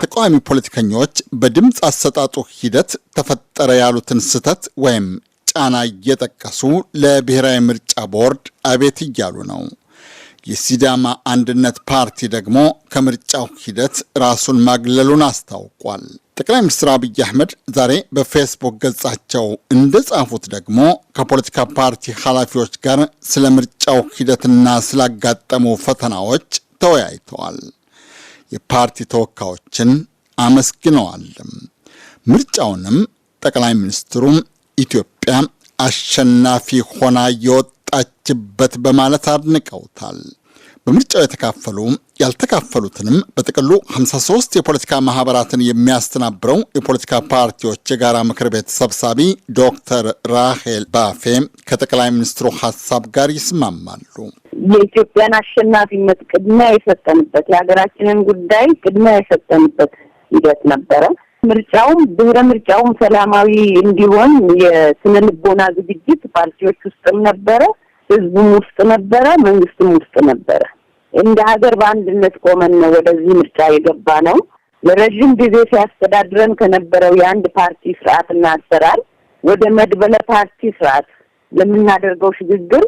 ተቃዋሚ ፖለቲከኞች በድምፅ አሰጣጡ ሂደት ተፈጠረ ያሉትን ስህተት ወይም ጫና እየጠቀሱ ለብሔራዊ ምርጫ ቦርድ አቤት እያሉ ነው። የሲዳማ አንድነት ፓርቲ ደግሞ ከምርጫው ሂደት ራሱን ማግለሉን አስታውቋል። ጠቅላይ ሚኒስትር አብይ አህመድ ዛሬ በፌስቡክ ገጻቸው እንደጻፉት ደግሞ ከፖለቲካ ፓርቲ ኃላፊዎች ጋር ስለ ምርጫው ሂደትና ስላጋጠሙ ፈተናዎች ተወያይተዋል። የፓርቲ ተወካዮችን አመስግነዋል። ምርጫውንም ጠቅላይ ሚኒስትሩም ኢትዮጵያ አሸናፊ ሆና የወጣችበት በማለት አድንቀውታል። በምርጫው የተካፈሉ ያልተካፈሉትንም በጥቅሉ 53 የፖለቲካ ማህበራትን የሚያስተናብረው የፖለቲካ ፓርቲዎች የጋራ ምክር ቤት ሰብሳቢ ዶክተር ራሄል ባፌ ከጠቅላይ ሚኒስትሩ ሀሳብ ጋር ይስማማሉ። የኢትዮጵያን አሸናፊነት ቅድሚያ የሰጠንበት የሀገራችንን ጉዳይ ቅድሚያ የሰጠንበት ሂደት ነበረ። ምርጫውም ድህረ ምርጫውም ሰላማዊ እንዲሆን የስነ ልቦና ዝግጅት ፓርቲዎች ውስጥም ነበረ፣ ህዝቡም ውስጥ ነበረ፣ መንግስትም ውስጥ ነበረ። እንደ ሀገር በአንድነት ቆመን ነው ወደዚህ ምርጫ የገባ ነው። ለረጅም ጊዜ ሲያስተዳድረን ከነበረው የአንድ ፓርቲ ስርዓትና አሰራር ወደ መድበለ ፓርቲ ስርዓት ለምናደርገው ሽግግር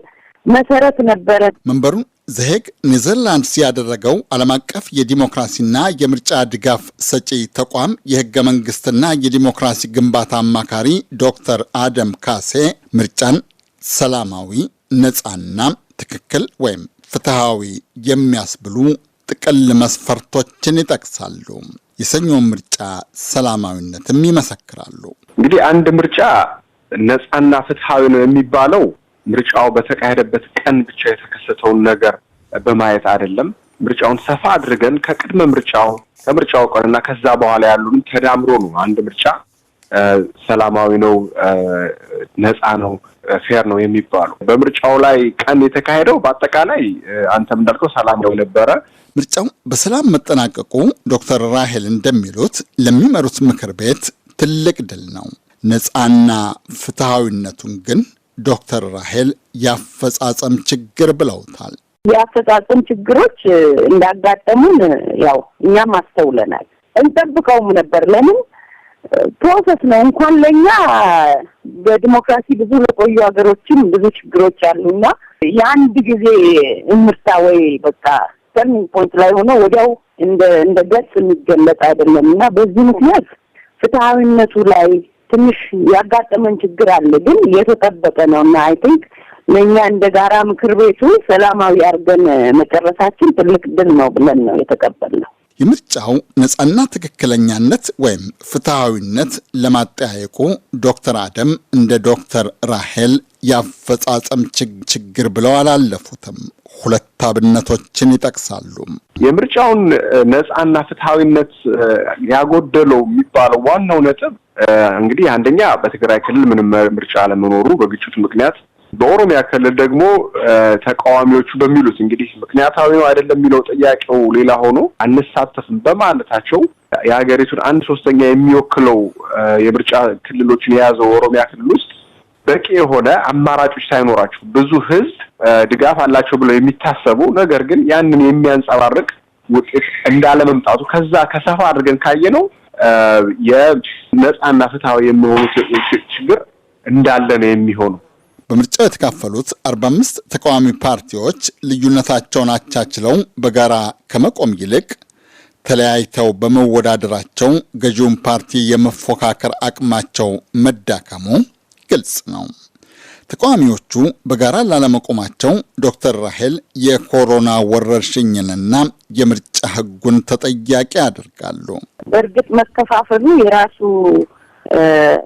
መሰረት ነበረ። መንበሩን ዘሄግ ኔዘርላንድስ ያደረገው ዓለም አቀፍ የዲሞክራሲና የምርጫ ድጋፍ ሰጪ ተቋም የህገ መንግስትና የዲሞክራሲ ግንባታ አማካሪ ዶክተር አደም ካሴ ምርጫን ሰላማዊ፣ ነፃና ትክክል ወይም ፍትሃዊ የሚያስብሉ ጥቅል መስፈርቶችን ይጠቅሳሉ። የሰኞውን ምርጫ ሰላማዊነትም ይመሰክራሉ። እንግዲህ አንድ ምርጫ ነፃና ፍትሃዊ ነው የሚባለው ምርጫው በተካሄደበት ቀን ብቻ የተከሰተውን ነገር በማየት አይደለም። ምርጫውን ሰፋ አድርገን ከቅድመ ምርጫው ከምርጫው ቀንና ከዛ በኋላ ያሉን ተዳምሮ ነው አንድ ምርጫ ሰላማዊ ነው፣ ነፃ ነው፣ ፌር ነው የሚባለው። በምርጫው ላይ ቀን የተካሄደው በአጠቃላይ አንተም እንዳልከው ሰላማዊ ነበረ። ምርጫው በሰላም መጠናቀቁ ዶክተር ራሄል እንደሚሉት ለሚመሩት ምክር ቤት ትልቅ ድል ነው። ነፃና ፍትሃዊነቱን ግን ዶክተር ራሄል ያፈጻጸም ችግር ብለውታል። የአፈጻጸም ችግሮች እንዳጋጠሙን ያው እኛም አስተውለናል። እንጠብቀውም ነበር። ለምን ፕሮሰስ ነው። እንኳን ለኛ በዲሞክራሲ ብዙ ለቆዩ ሀገሮችም ብዙ ችግሮች አሉና የአንድ ጊዜ እምርታ ወይ በቃ ተርኒንግ ፖይንት ላይ ሆኖ ወዲያው እንደ ገጽ የሚገለጽ አይደለምና በዚህ ምክንያት ፍትሃዊነቱ ላይ ትንሽ ያጋጠመን ችግር አለ። ግን የተጠበቀ ነውና አይ ቲንክ ለኛ እንደ ጋራ ምክር ቤቱ ሰላማዊ አድርገን መጨረሳችን ትልቅ ድል ነው ብለን ነው የተቀበልነው። የምርጫው ነጻና ትክክለኛነት ወይም ፍትሃዊነት ለማጠያየቁ ዶክተር አደም እንደ ዶክተር ራሄል ያፈጻጸም ችግር ብለው አላለፉትም። ሁለት አብነቶችን ይጠቅሳሉ። የምርጫውን ነጻና ፍትሃዊነት ያጎደለው የሚባለው ዋናው ነጥብ እንግዲህ አንደኛ በትግራይ ክልል ምንም ምርጫ አለመኖሩ በግጭቱ ምክንያት፣ በኦሮሚያ ክልል ደግሞ ተቃዋሚዎቹ በሚሉት እንግዲህ ምክንያታዊ ነው አይደለም የሚለው ጥያቄው ሌላ ሆኖ አንሳተፍም በማለታቸው የሀገሪቱን 1/3 የሚወክለው የምርጫ ክልሎችን የያዘው ኦሮሚያ ክልል ውስጥ በቂ የሆነ አማራጮች ሳይኖራቸው ብዙ ህዝብ ድጋፍ አላቸው ብለው የሚታሰቡ ነገር ግን ያንን የሚያንጸባርቅ ውጤት እንዳለመምጣቱ ከዛ ከሰፋ አድርገን ካየነው የነጻና ፍትሃዊ የሚሆኑ ችግር እንዳለ ነው የሚሆነው። በምርጫው የተካፈሉት 45 ተቃዋሚ ፓርቲዎች ልዩነታቸውን አቻችለው በጋራ ከመቆም ይልቅ ተለያይተው በመወዳደራቸው ገዢውን ፓርቲ የመፎካከር አቅማቸው መዳከሙ ግልጽ ነው። ተቃዋሚዎቹ በጋራ ላለመቆማቸው ዶክተር ራሄል የኮሮና ወረርሽኝንና የምርጫ ህጉን ተጠያቂ ያደርጋሉ። በእርግጥ መከፋፈሉ የራሱ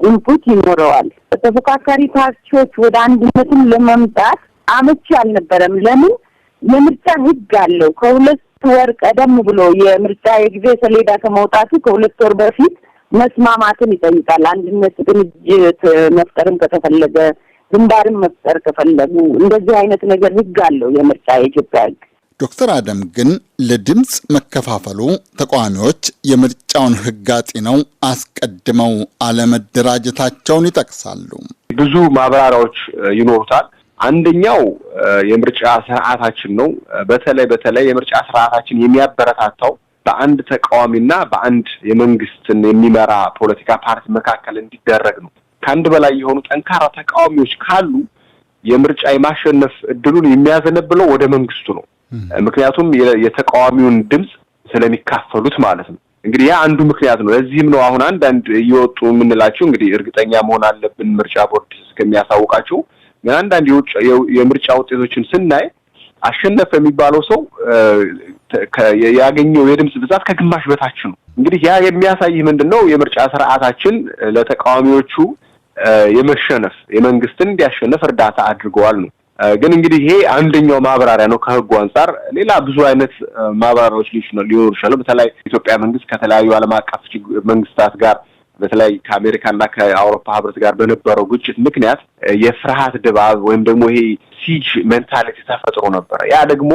ኢንፑት ይኖረዋል። ተፎካካሪ ፓርቲዎች ወደ አንድነትን ለመምጣት አመቺ አልነበረም። ለምን? የምርጫ ህግ አለው። ከሁለት ወር ቀደም ብሎ የምርጫ የጊዜ ሰሌዳ ከመውጣቱ ከሁለት ወር በፊት መስማማትን ይጠይቃል። አንድነት ድርጅት መፍጠርም ከተፈለገ ግንባርም መፍጠር ከፈለጉ እንደዚህ አይነት ነገር ህግ አለው የምርጫ የኢትዮጵያ ህግ። ዶክተር አደም ግን ለድምፅ መከፋፈሉ ተቃዋሚዎች የምርጫውን ህግ አጥነው አስቀድመው አለመደራጀታቸውን ይጠቅሳሉ። ብዙ ማብራሪያዎች ይኖሩታል። አንደኛው የምርጫ ስርዓታችን ነው። በተለይ የምርጫ ስርዓታችን የሚያበረታታው በአንድ ተቃዋሚና በአንድ የመንግስትን የሚመራ ፖለቲካ ፓርቲ መካከል እንዲደረግ ነው። ከአንድ በላይ የሆኑ ጠንካራ ተቃዋሚዎች ካሉ የምርጫ የማሸነፍ እድሉን የሚያዘነብለው ወደ መንግስቱ ነው። ምክንያቱም የተቃዋሚውን ድምጽ ስለሚካፈሉት ማለት ነው። እንግዲህ ያ አንዱ ምክንያት ነው። ለዚህም ነው አሁን አንዳንድ እየወጡ የምንላቸው እንግዲህ እርግጠኛ መሆን አለብን ምርጫ ቦርድ እስከሚያሳውቃቸው አንዳንድ የምርጫ ውጤቶችን ስናይ አሸነፈ የሚባለው ሰው ያገኘው የድምጽ ብዛት ከግማሽ በታች ነው። እንግዲህ ያ የሚያሳይ ምንድነው የምርጫ ስርዓታችን ለተቃዋሚዎች የመሸነፍ የመንግስትን እንዲያሸነፍ እርዳታ አድርገዋል ነው። ግን እንግዲህ ይሄ አንደኛው ማብራሪያ ነው ከህጉ አንፃር። ሌላ ብዙ አይነት ማብራሪያዎች ሊኖሩ ይችላሉ። በተለይ ኢትዮጵያ መንግስት ከተለያዩ ዓለም አቀፍ መንግስታት ጋር በተለይ ከአሜሪካና ከአውሮፓ ህብረት ጋር በነበረው ግጭት ምክንያት የፍርሃት ድባብ ወይም ደግሞ ይሄ ሲጅ ሜንታሊቲ ተፈጥሮ ነበር። ያ ደግሞ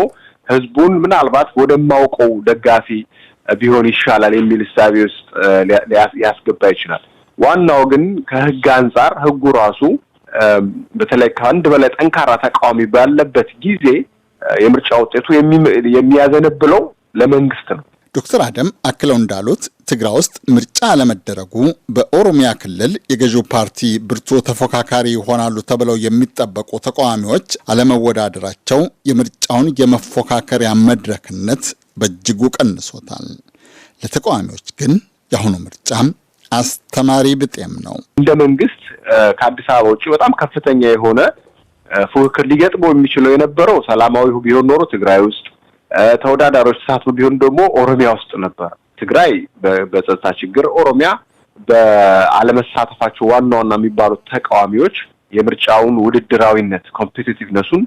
ህዝቡን ምናልባት ወደማውቀው ደጋፊ ቢሆን ይሻላል የሚል እሳቤ ውስጥ ሊያስገባ ይችላል። ዋናው ግን ከህግ አንፃር ህጉ ራሱ በተለይ ከአንድ በላይ ጠንካራ ተቃዋሚ ባለበት ጊዜ የምርጫ ውጤቱ የሚያዘነብለው ለመንግስት ነው። ዶክተር አደም አክለው እንዳሉት ትግራይ ውስጥ ምርጫ አለመደረጉ በኦሮሚያ ክልል የገዢው ፓርቲ ብርቱ ተፎካካሪ ይሆናሉ ተብለው የሚጠበቁ ተቃዋሚዎች አለመወዳደራቸው የምርጫውን የመፎካከሪያ መድረክነት በእጅጉ ቀንሶታል። ለተቃዋሚዎች ግን የአሁኑ ምርጫ አስተማሪ ብጤም ነው። እንደ መንግስት ከአዲስ አበባ ውጪ በጣም ከፍተኛ የሆነ ፉክክር ሊገጥመው የሚችለው የነበረው ሰላማዊ ቢሆን ኖሮ ትግራይ ውስጥ ተወዳዳሪዎች ተሳትፎ ቢሆን ደግሞ ኦሮሚያ ውስጥ ነበር። ትግራይ በጸጥታ ችግር፣ ኦሮሚያ በአለመሳተፋቸው ዋና የሚባሉት ተቃዋሚዎች የምርጫውን ውድድራዊነት ኮምፒቲቲቭነሱን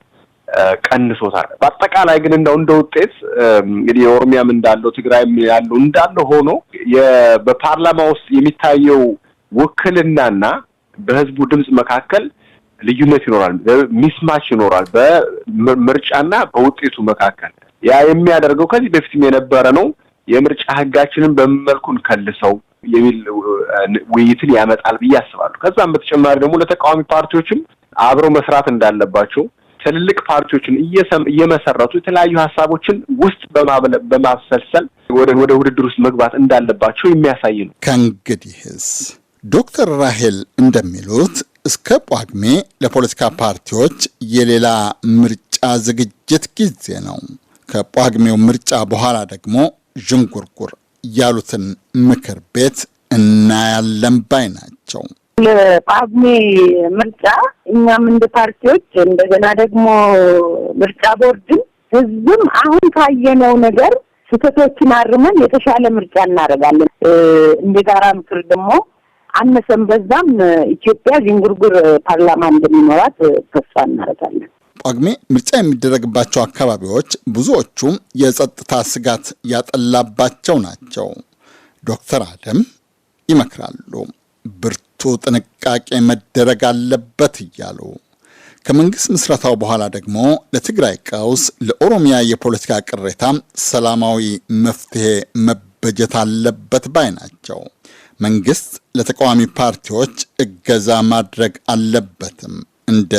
ቀንሶታል። በአጠቃላይ ግን እንደ ውጤት እንግዲህ የኦሮሚያም እንዳለው ትግራይም ያለው እንዳለው ሆኖ በፓርላማ ውስጥ የሚታየው ውክልናና በህዝቡ ድምጽ መካከል ልዩነት ይኖራል፣ ሚስማች ይኖራል በምርጫና በውጤቱ መካከል። ያ የሚያደርገው ከዚህ በፊትም የነበረ ነው። የምርጫ ህጋችንን በመልኩን ከልሰው የሚል ውይይትን ያመጣል ብዬ አስባለሁ። ከዛም በተጨማሪ ደግሞ ለተቃዋሚ ፓርቲዎችም አብረው መስራት እንዳለባቸው ትልልቅ ፓርቲዎችን እየመሰረቱ የተለያዩ ሀሳቦችን ውስጥ በማብሰልሰል ወደ ውድድር ውስጥ መግባት እንዳለባቸው የሚያሳይ ነው። ከእንግዲህስ ዶክተር ራሄል እንደሚሉት እስከ ጳጉሜ ለፖለቲካ ፓርቲዎች የሌላ ምርጫ ዝግጅት ጊዜ ነው። ከጳጉሜው ምርጫ በኋላ ደግሞ ዥንጉርጉር ያሉትን ምክር ቤት እናያለን ባይ ናቸው። ለጳጉሜ ምርጫ እኛም እንደ ፓርቲዎች እንደገና ደግሞ ምርጫ ቦርድም ህዝብም አሁን ካየነው ነገር ስህተቶችን አርመን የተሻለ ምርጫ እናደርጋለን። እንደ ጋራ ምክር ደግሞ አነሰም በዛም ኢትዮጵያ ዥንጉርጉር ፓርላማ እንደሚኖራት ተስፋ እናደርጋለን። ጳጉሜ ምርጫ የሚደረግባቸው አካባቢዎች ብዙዎቹ የጸጥታ ስጋት ያጠላባቸው ናቸው። ዶክተር አደም ይመክራሉ ብርቱ ጥንቃቄ መደረግ አለበት እያሉ ከመንግስት ምስረታው በኋላ ደግሞ ለትግራይ ቀውስ፣ ለኦሮሚያ የፖለቲካ ቅሬታ ሰላማዊ መፍትሄ መበጀት አለበት ባይ ናቸው። መንግስት ለተቃዋሚ ፓርቲዎች እገዛ ማድረግ አለበትም እንደ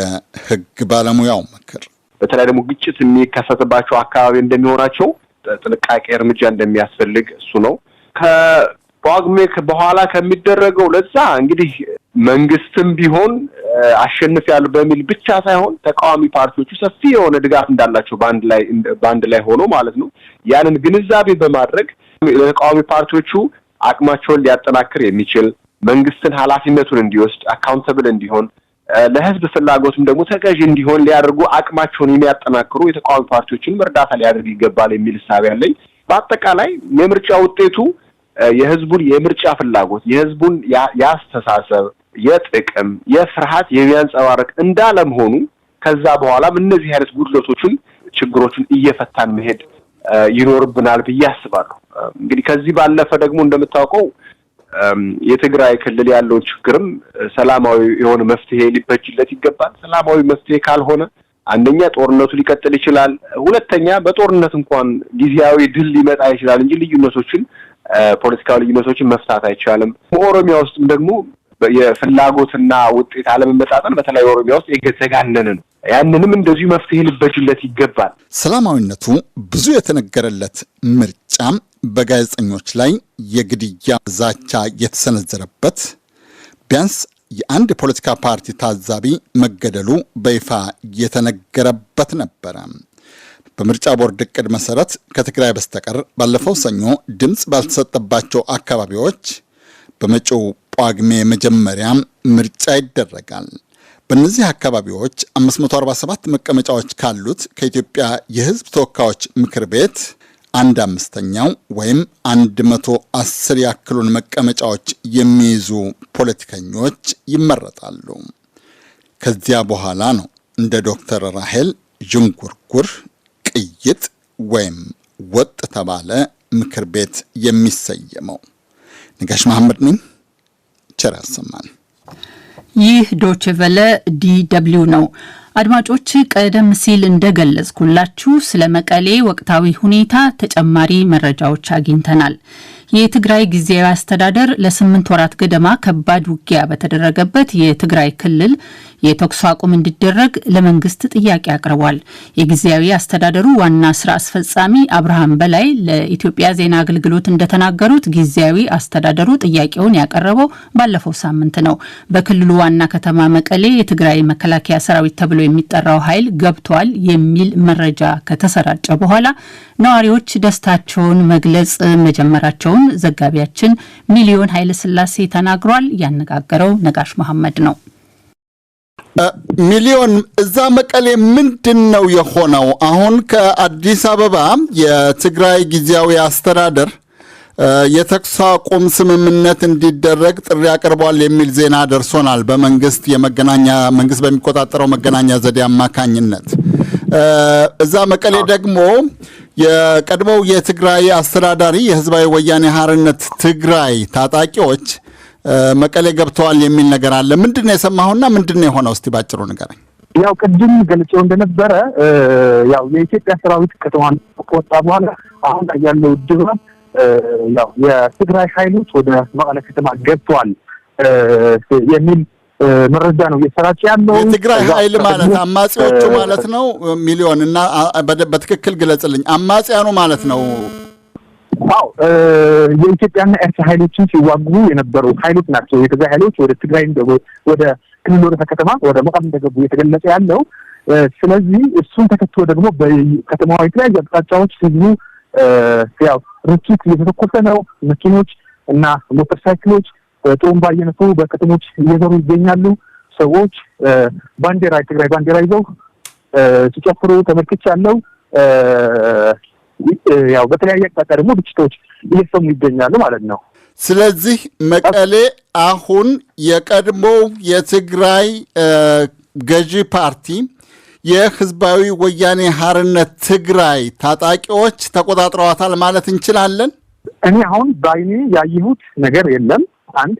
ህግ ባለሙያው ምክር። በተለይ ደግሞ ግጭት የሚከሰትባቸው አካባቢ እንደሚሆናቸው ጥንቃቄ እርምጃ እንደሚያስፈልግ እሱ ነው። ከጳጉሜ በኋላ ከሚደረገው ለዛ እንግዲህ መንግስትም ቢሆን አሸንፍ ያሉ በሚል ብቻ ሳይሆን ተቃዋሚ ፓርቲዎቹ ሰፊ የሆነ ድጋፍ እንዳላቸው ባንድ ላይ ሆኖ ማለት ነው ያንን ግንዛቤ በማድረግ ለተቃዋሚ ፓርቲዎቹ አቅማቸውን ሊያጠናክር የሚችል መንግስትን ኃላፊነቱን እንዲወስድ አካውንተብል እንዲሆን ለህዝብ ፍላጎትም ደግሞ ተገዥ እንዲሆን ሊያደርጉ አቅማቸውን የሚያጠናክሩ የተቃዋሚ ፓርቲዎችን እርዳታ ሊያደርግ ይገባል የሚል ሐሳብ ያለኝ። በአጠቃላይ የምርጫ ውጤቱ የህዝቡን የምርጫ ፍላጎት የህዝቡን ያስተሳሰብ የጥቅም የፍርሃት የሚያንጸባርቅ እንዳለመሆኑ ከዛ በኋላም እነዚህ አይነት ጉድለቶችን ችግሮችን እየፈታን መሄድ ይኖርብናል ብዬ አስባለሁ። እንግዲህ ከዚህ ባለፈ ደግሞ እንደምታውቀው የትግራይ ክልል ያለው ችግርም ሰላማዊ የሆነ መፍትሄ ሊበጅለት ይገባል። ሰላማዊ መፍትሄ ካልሆነ አንደኛ ጦርነቱ ሊቀጥል ይችላል፣ ሁለተኛ በጦርነት እንኳን ጊዜያዊ ድል ሊመጣ ይችላል እንጂ ፖለቲካዊ ልዩነቶችን መፍታት አይቻልም። በኦሮሚያ ውስጥም ደግሞ የፍላጎትና ውጤት አለመመጣጠን በተለይ ኦሮሚያ ውስጥ የተጋነነ ነው። ያንንም እንደዚሁ መፍትሄ ሊበጅለት ይገባል። ሰላማዊነቱ ብዙ የተነገረለት ምርጫም በጋዜጠኞች ላይ የግድያ ዛቻ የተሰነዘረበት ቢያንስ የአንድ የፖለቲካ ፓርቲ ታዛቢ መገደሉ በይፋ የተነገረበት ነበረ። በምርጫ ቦርድ እቅድ መሰረት ከትግራይ በስተቀር ባለፈው ሰኞ ድምፅ ባልተሰጠባቸው አካባቢዎች በመጪው ጳጉሜ መጀመሪያ ምርጫ ይደረጋል። በእነዚህ አካባቢዎች 547 መቀመጫዎች ካሉት ከኢትዮጵያ የሕዝብ ተወካዮች ምክር ቤት 1/5 ወይም 110 ያክሉን መቀመጫዎች የሚይዙ ፖለቲከኞች ይመረጣሉ። ከዚያ በኋላ ነው እንደ ዶክተር ራሄል ዥንጉርጉር፣ ቅይጥ ወይም ወጥ ተባለ ምክር ቤት የሚሰየመው። ነጋሽ መሐመድ ነኝ። ቸር ያሰማን። ይህ ዶቼ ቬለ ዲደብሊው ነው። አድማጮች፣ ቀደም ሲል እንደገለጽኩላችሁ ስለ መቀሌ ወቅታዊ ሁኔታ ተጨማሪ መረጃዎች አግኝተናል። የትግራይ ጊዜያዊ አስተዳደር ለ8 ወራት ገደማ ከባድ ውጊያ በተደረገበት የትግራይ ክልል የተኩስ አቁም እንዲደረግ ለመንግስት ጥያቄ አቅርቧል። የጊዜያዊ አስተዳደሩ ዋና ስራ አስፈጻሚ አብርሃም በላይ ለኢትዮጵያ ዜና አገልግሎት እንደተናገሩት ጊዜያዊ አስተዳደሩ ጥያቄውን ያቀረበው ባለፈው ሳምንት ነው። በክልሉ ዋና ከተማ መቀሌ የትግራይ መከላከያ ሰራዊት ተብሎ የሚጠራው ኃይል ገብቷል የሚል መረጃ ከተሰራጨ በኋላ ነዋሪዎች ደስታቸውን መግለጽ መጀመራቸውን ዘጋቢያችን ሚሊዮን ኃይለ ስላሴ ተናግሯል። ያነጋገረው ነጋሽ መሐመድ ነው። ሚሊዮን፣ እዛ መቀሌ ምንድነው የሆነው? አሁን ከአዲስ አበባ የትግራይ ጊዜያዊ አስተዳደር የተኩስ አቁም ስምምነት እንዲደረግ ጥሪ አቅርቧል የሚል ዜና ደርሶናል። መንግስት በሚቆጣጠረው መገናኛ ዘዴ አማካኝነት እዛ መቀሌ ደግሞ የቀድሞው የትግራይ አስተዳዳሪ የህዝባዊ ወያኔ ሓርነት ትግራይ ታጣቂዎች መቀሌ ገብተዋል የሚል ነገር አለ። ምንድነው የሰማሁና ምንድነው የሆነው? እስቲ ባጭሩ ንገረኝ። ያው ቅድም ገልጬው እንደነበረ ያው የኢትዮጵያ ሰራዊት ከተማን ከወጣ በኋላ አሁን ያለው ድባብ ያው የትግራይ ኃይሎች ወደ መቀለ ከተማ ገብተዋል የሚል መረጃ ነው እየሰራጨ ያለው። የትግራይ ኃይል ማለት አማጺዎቹ ማለት ነው ሚሊዮን እና በትክክል ግለጽልኝ። አማጺያኑ ማለት ነው። አዎ የኢትዮጵያና ኤርትራ ኃይሎችን ሲዋጉ የነበሩ ኃይሎች ናቸው። የትግራይ ኃይሎች ወደ ትግራይ ወደ ክልል ወደ ከተማ ወደ መቀሌ እንደገቡ የተገለጸ ያለው። ስለዚህ እሱን ተከትሎ ደግሞ በከተማዋ የተለያዩ አቅጣጫዎች ህዝቡ ያው ርችት እየተተኮሰ ነው። መኪኖች እና ሞተር ሳይክሎች ጥሩምባ እየነፉ በከተሞች እየዘሩ ይገኛሉ። ሰዎች ባንዲራ የትግራይ ባንዲራ ይዘው ሲጨፍሩ ተመልክቻለሁ። ያው በተለያየ አቅጣጫ ደግሞ ግጭቶች እየሰሙ ይገኛሉ ማለት ነው። ስለዚህ መቀሌ አሁን የቀድሞው የትግራይ ገዢ ፓርቲ የህዝባዊ ወያኔ ሓርነት ትግራይ ታጣቂዎች ተቆጣጥረዋታል ማለት እንችላለን። እኔ አሁን በአይኔ ያየሁት ነገር የለም። አንድ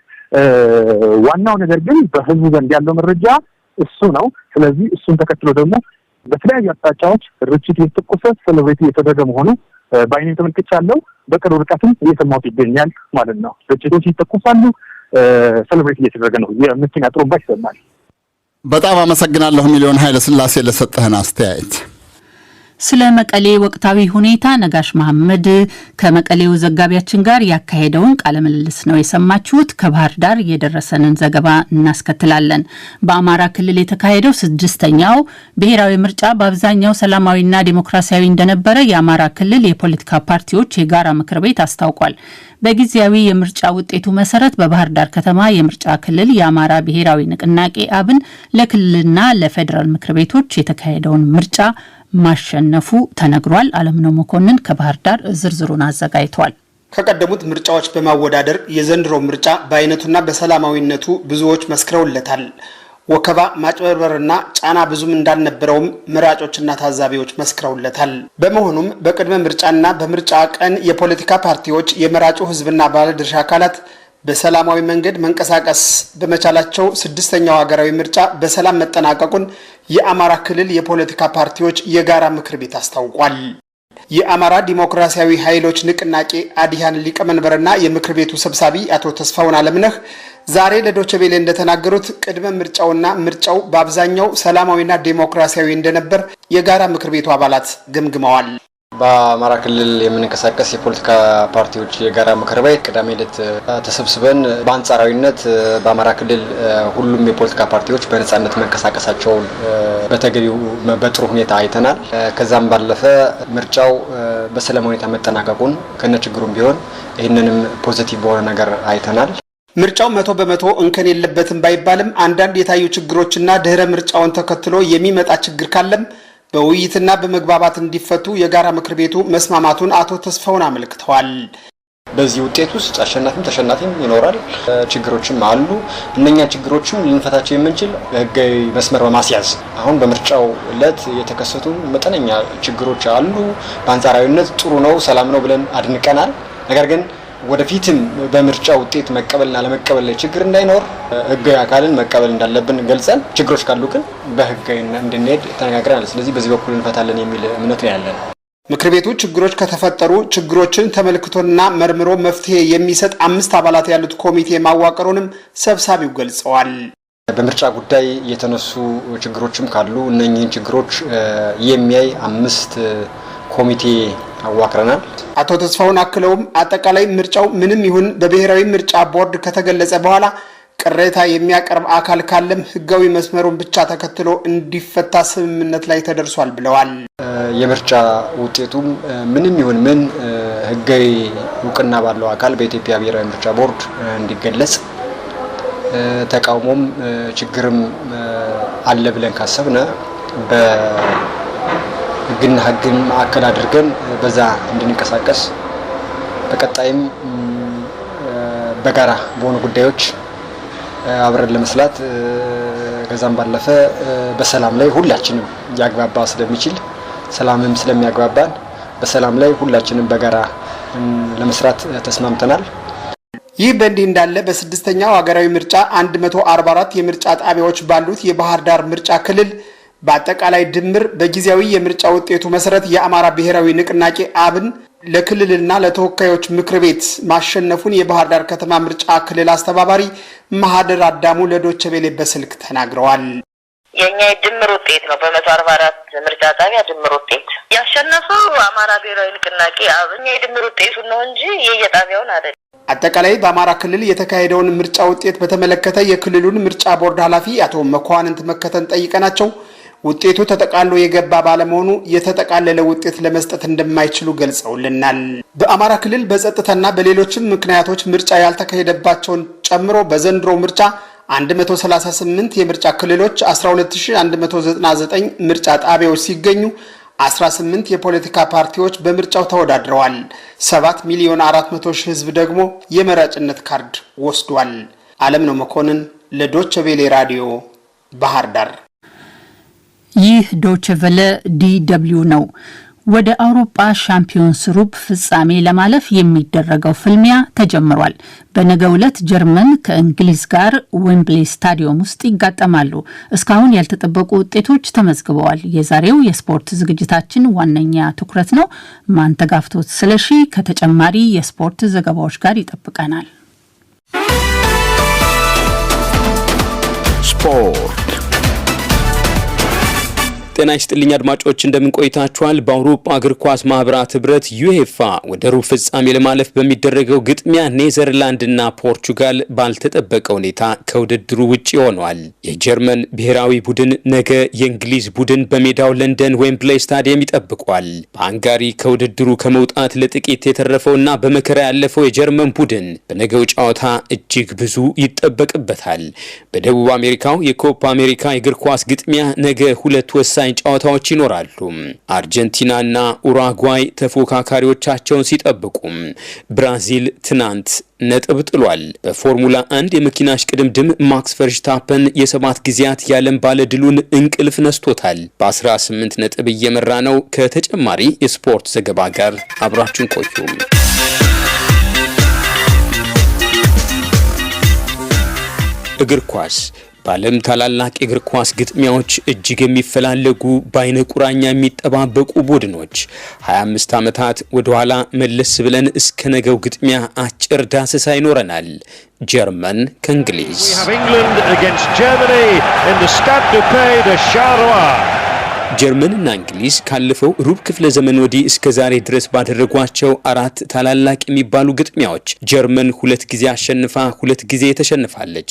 ዋናው ነገር ግን በህዝቡ ዘንድ ያለው መረጃ እሱ ነው። ስለዚህ እሱን ተከትሎ ደግሞ በተለያዩ አቅጣጫዎች ርችት እየተተኮሰ ሴሌብሬት እየተደረገ መሆኑ በአይኔ ተመልክቻለሁ። በቅርብ ርቀትም እየሰማሁት ይገኛል ማለት ነው። ርችቶች ይተኮሳሉ፣ ሴሌብሬት እየተደረገ ነው። የመኪና ጥሩምባ ይሰማል። በጣም አመሰግናለሁ ሚሊዮን ኃይለ ሥላሴ ለሰጠህን አስተያየት። ስለ መቀሌ ወቅታዊ ሁኔታ ነጋሽ መሐመድ ከመቀሌው ዘጋቢያችን ጋር ያካሄደውን ቃለ ምልልስ ነው የሰማችሁት። ከባህር ዳር የደረሰንን ዘገባ እናስከትላለን። በአማራ ክልል የተካሄደው 6ኛው ብሔራዊ ምርጫ በአብዛኛው ሰላማዊና ዲሞክራሲያዊ እንደነበረ የአማራ ክልል የፖለቲካ ፓርቲዎች የጋራ ምክር ቤት አስታውቋል። በጊዜያዊ የምርጫ ውጤቱ መሰረት በባህር ዳር ከተማ የምርጫ ክልል የአማራ ብሔራዊ ንቅናቄ አብን ለክልልና ለፌዴራል ምክር ቤቶች የተካሄደውን ምርጫ ማሸነፉ ተነግሯል። አለምነው መኮንን ከባህር ዳር ዝርዝሩን አዘጋጅቷል። ከቀደሙት ምርጫዎች በማወዳደር የዘንድሮ ምርጫ በአይነቱና በሰላማዊነቱ ብዙዎች መስክረውለታል። ወከባ፣ ማጭበርበርና ጫና ብዙም እንዳልነበረውም መራጮችና ታዛቢዎች መስክረውለታል። በመሆኑም በቅድመ ምርጫና በምርጫ ቀን የፖለቲካ ፓርቲዎች፣ የመራጩ ህዝብና ባለድርሻ አካላት በሰላማዊ መንገድ መንቀሳቀስ በመቻላቸው 6ኛው ሀገራዊ ምርጫ በሰላም መጠናቀቁን የአማራ ክልል የፖለቲካ ፓርቲዎች የጋራ ምክር ቤት አስታውቋል። የአማራ ዲሞክራሲያዊ ኃይሎች ንቅናቄ አዲሃን ሊቀመንበርና የምክር ቤቱ ሰብሳቢ አቶ ተስፋውን አለምነህ ዛሬ ለዶቼ ቬለ እንደተናገሩት ቅድመ ምርጫውና ምርጫው በአብዛኛው ሰላማዊና ዲሞክራሲያዊ እንደነበር የጋራ ምክር ቤቱ አባላት ገምግመዋል። በአማራ ክልል የምንንቀሳቀስ የፖለቲካ ፓርቲዎች የጋራ ምክር ቤት ቅዳሜ ዕለት ተሰብስበን በአንጻራዊነት በአማራ ክልል ሁሉም የፖለቲካ ፓርቲዎች በነጻነት መንቀሳቀሳቸውን በተገቢው በጥሩ ሁኔታ አይተናል። ከዛም ባለፈ ምርጫው በሰላማዊ ሁኔታ መጠናቀቁን ከነችግሩም ቢሆን ይህንንም ፖዚቲቭ በሆነ ነገር አይተናል። ምርጫው 100% እንከን የለበትም ባይባልም አንዳንድ የታዩ ችግሮችና ድህረ ምርጫውን ተከትሎ የሚመጣ ችግር ካለም በውይይትና በመግባባት እንዲፈቱ የጋራ ምክር ቤቱ መስማማቱን አቶ ተስፋውን አመልክተዋል። በዚህ ውጤት ውስጥ አሸናፊም ተሸናፊም ይኖራል። ችግሮችም አሉ። እነኛ ችግሮችም ልንፈታቸው የምንችል በህጋዊ መስመር በማስያዝ አሁን በምርጫው ዕለት የተከሰቱ መጠነኛ ችግሮች አሉ። በአንጻራዊነት ጥሩ ነው፣ ሰላም ነው ብለን አድንቀናል። ነገር ግን ወደፊትም በምርጫ ውጤት መቀበልና ለመቀበል ላይ ችግር እንዳይኖር ህጋዊ አካልን መቀበል እንዳለብን ገልጸን ችግሮች ካሉ ግን በህጋዊ እንድንሄድ ተነጋግረናል። ስለዚህ በዚህ በኩል እንፈታለን የሚል እምነት ነው ያለን። ምክር ቤቱ ችግሮች ከተፈጠሩ ችግሮችን ተመልክቶና መርምሮ መፍትሄ የሚሰጥ 5 አባላት ያሉት ኮሚቴ ማዋቀሩንም ሰብሳቢው ገልጸዋል። በምርጫ ጉዳይ የተነሱ ችግሮችም ካሉ እነኚህን ችግሮች የሚያይ 5 ኮሚቴ አዋቅረናል። አቶ ተስፋውን አክለውም አጠቃላይ ምርጫው ምንም ይሁን በብሔራዊ ምርጫ ቦርድ ከተገለጸ በኋላ ቅሬታ የሚያቀርብ አካል ካለም ህጋዊ መስመሩን ብቻ ተከትሎ እንዲፈታ ስምምነት ላይ ተደርሷል ብለዋል። የምርጫ ውጤቱም ምንም ይሁን ምን ህጋዊ እውቅና ባለው አካል በኢትዮጵያ ብሔራዊ ምርጫ ቦርድ እንዲገለጽ ተቃውሞም ችግርም አለ ብለን ካሰብነ ህግና ህግን ማዕከል አድርገን በዛ እንድንቀሳቀስ በቀጣይም በጋራ በሆኑ ጉዳዮች አብረን ለመስላት ከዛም ባለፈ በሰላም ላይ ሁላችንም ያግባባ ስለሚችል ሰላምም ስለሚያግባባን በሰላም ላይ ሁላችንም በጋራ ለመስራት ተስማምተናል። ይህ በእንዲህ እንዳለ በ6ኛው ሀገራዊ ምርጫ 144 የምርጫ ጣቢያዎች ባሉት የባህር ዳር ምርጫ ክልል በአጠቃላይ ድምር በጊዜያዊ የምርጫ ውጤቱ መሰረት የአማራ ብሔራዊ ንቅናቄ አብን ለክልልና ለተወካዮች ምክር ቤት ማሸነፉን የባህር ዳር ከተማ ምርጫ ክልል አስተባባሪ ማህደር አዳሙ ለዶቼ ቬለ በስልክ ተናግረዋል። የኛ የድምር ውጤት ነው። በ144 ምርጫ ጣቢያ ድምር ውጤት ያሸነፈው አማራ ብሔራዊ ንቅናቄ አብኛ የድምር ውጤቱ ነው እንጂ የየጣቢያውን አይደለም። አጠቃላይ በአማራ ክልል የተካሄደውን ምርጫ ውጤት በተመለከተ የክልሉን ምርጫ ቦርድ ኃላፊ አቶ መኳንንት መከተን ጠይቀናቸው ውጤቱ ተጠቃሎ የገባ ባለመሆኑ የተጠቃለለ ውጤት ለመስጠት እንደማይችሉ ገልጸውልናል። በአማራ ክልል በጸጥታና በሌሎችም ምክንያቶች ምርጫ ያልተካሄደባቸውን ጨምሮ በዘንድሮ ምርጫ 138 የምርጫ ክልሎች 12199 ምርጫ ጣቢያዎች ሲገኙ 18 የፖለቲካ ፓርቲዎች በምርጫው ተወዳድረዋል። 7,400,000 ሕዝብ ደግሞ የመራጭነት ካርድ ወስዷል። አለምነው መኮንን ለዶቼ ቬለ ራዲዮ ባህር ዳር። ይህ ዶቼ ቬለ ዲደብሊው ነው። ወደ አውሮፓ ሻምፒዮንስ ሩብ ፍጻሜ ለማለፍ የሚደረገው ፍልሚያ ተጀምሯል። በነገው ዕለት ጀርመን ከእንግሊዝ ጋር ዌምብሌ ስታዲየም ውስጥ ይጋጠማሉ። እስካሁን ያልተጠበቁ ውጤቶች ተመዝግበዋል። የዛሬው የስፖርት ዝግጅታችን ዋነኛ ትኩረት ነው። ማንተጋፍቶት ስለሺ ከተጨማሪ የስፖርት ዘገባዎች ጋር ይጠብቀናል። ስፖርት። ጤና ይስጥልኝ አድማጮች፣ እንደምን ቆይታችኋል? በአውሮፓ እግር ኳስ ማህበራት ህብረት ዩኤፋ ወደ ሩብ ፍጻሜ ለማለፍ በሚደረገው ግጥሚያ ኔዘርላንድና ፖርቹጋል ባልተጠበቀ ሁኔታ ከውድድሩ ውጪ ሆነዋል። የጀርመን ብሔራዊ ቡድን ነገ የእንግሊዝ ቡድን በሜዳው ለንደን ዌምብሌይ ስታዲየም ይጠብቋል። በሃንጋሪ ከውድድሩ ከመውጣት ለጥቂት የተረፈውና በመከራ ያለፈው የጀርመን ቡድን በነገው ጨዋታ እጅግ ብዙ ይጠበቅበታል። በደቡብ አሜሪካው የኮፓ አሜሪካ የእግር ኳስ ግጥሚያ ነገ ሁለት ወሳኝ ጨዋታዎች ይኖራሉ። አርጀንቲናና ኡራጓይ ተፎካካሪዎቻቸውን ሲጠብቁ፣ ብራዚል ትናንት ነጥብ ጥሏል። በፎርሙላ 1 የመኪና እሽቅድምድም ማክስ ቨርስታፐን የ7 ጊዜያት የዓለም ባለድሉን እንቅልፍ ነስቶታል። በ18 ነጥብ እየመራ ነው። ከተጨማሪ የስፖርት ዘገባ ጋር አብራችሁን ቆዩ። እግር ኳስ በዓለም ታላላቅ የእግር ኳስ ግጥሚያዎች እጅግ የሚፈላለጉ በአይነ ቁራኛ የሚጠባበቁ ቡድኖች 25 ዓመታት ወደ ኋላ መለስ ብለን እስከ ነገው ግጥሚያ አጭር ዳሰሳ ይኖረናል። ጀርመን ከእንግሊዝ ጀርመንና እንግሊዝ ካለፈው ሩብ ክፍለ ዘመን ወዲህ እስከ ዛሬ ድረስ ባደረጓቸው 4 ታላላቅ የሚባሉ ግጥሚያዎች ጀርመን 2 ጊዜ አሸንፋ 2 ጊዜ ተሸንፋለች።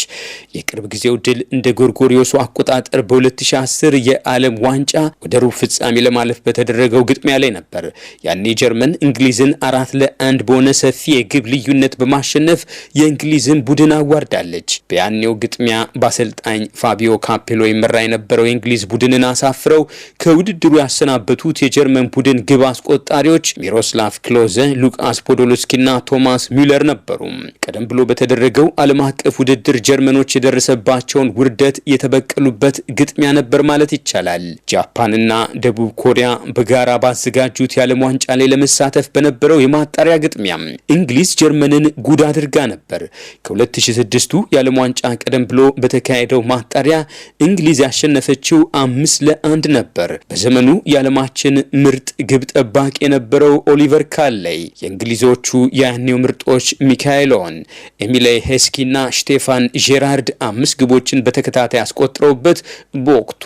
የቅርብ ጊዜው ድል እንደ ጎርጎሪዮሱ አቆጣጠር በ2010 የዓለም ዋንጫ ወደ ሩብ ፍጻሜ ለማለፍ በተደረገው ግጥሚያ ላይ ነበር። ያኔ ጀርመን እንግሊዝን 4-1 በሆነ ሰፊ የግብ ልዩነት በማሸነፍ የእንግሊዝን ቡድን አዋርዳለች። በያኔው ግጥሚያ በአሰልጣኝ ፋቢዮ ካፔሎ ይመራ የነበረው የእንግሊዝ ቡድንን አሳፍረው ከውድድሩ ያሰናበቱት የጀርመን ቡድን ግብ አስቆጣሪዎች ሚሮስላቭ ክሎዘ፣ ሉቃስ ፖዶሎስኪና ቶማስ ሚለር ነበሩ። ቀደም ብሎ በተደረገው ዓለም አቀፍ ውድድር ጀርመኖች የደረሰባቸውን ውርደት የተበቀሉበት ግጥሚያ ነበር ማለት ይቻላል። ጃፓንና ደቡብ ኮሪያ በጋራ ባዘጋጁት የዓለም ዋንጫ ላይ ለመሳተፍ በነበረው የማጣሪያ ግጥሚያ እንግሊዝ ጀርመንን ጉድ አድርጋ ነበር። ከ2006ቱ የዓለም ዋንጫ ቀደም ብሎ በተካሄደው ማጣሪያ እንግሊዝ ያሸነፈችው 5-1 ነበር። በዘመኑ የዓለማችን ምርጥ ግብ ጠባቂ የነበረው ኦሊቨር ካሌይ የእንግሊዞቹ ያኔው ምርጦች ሚካኤል ኦወን፣ ኤሚሌ ሄስኪና ስቴፋን ጄራርድ 5 ግቦችን በተከታታይ አስቆጥረውበት በወቅቱ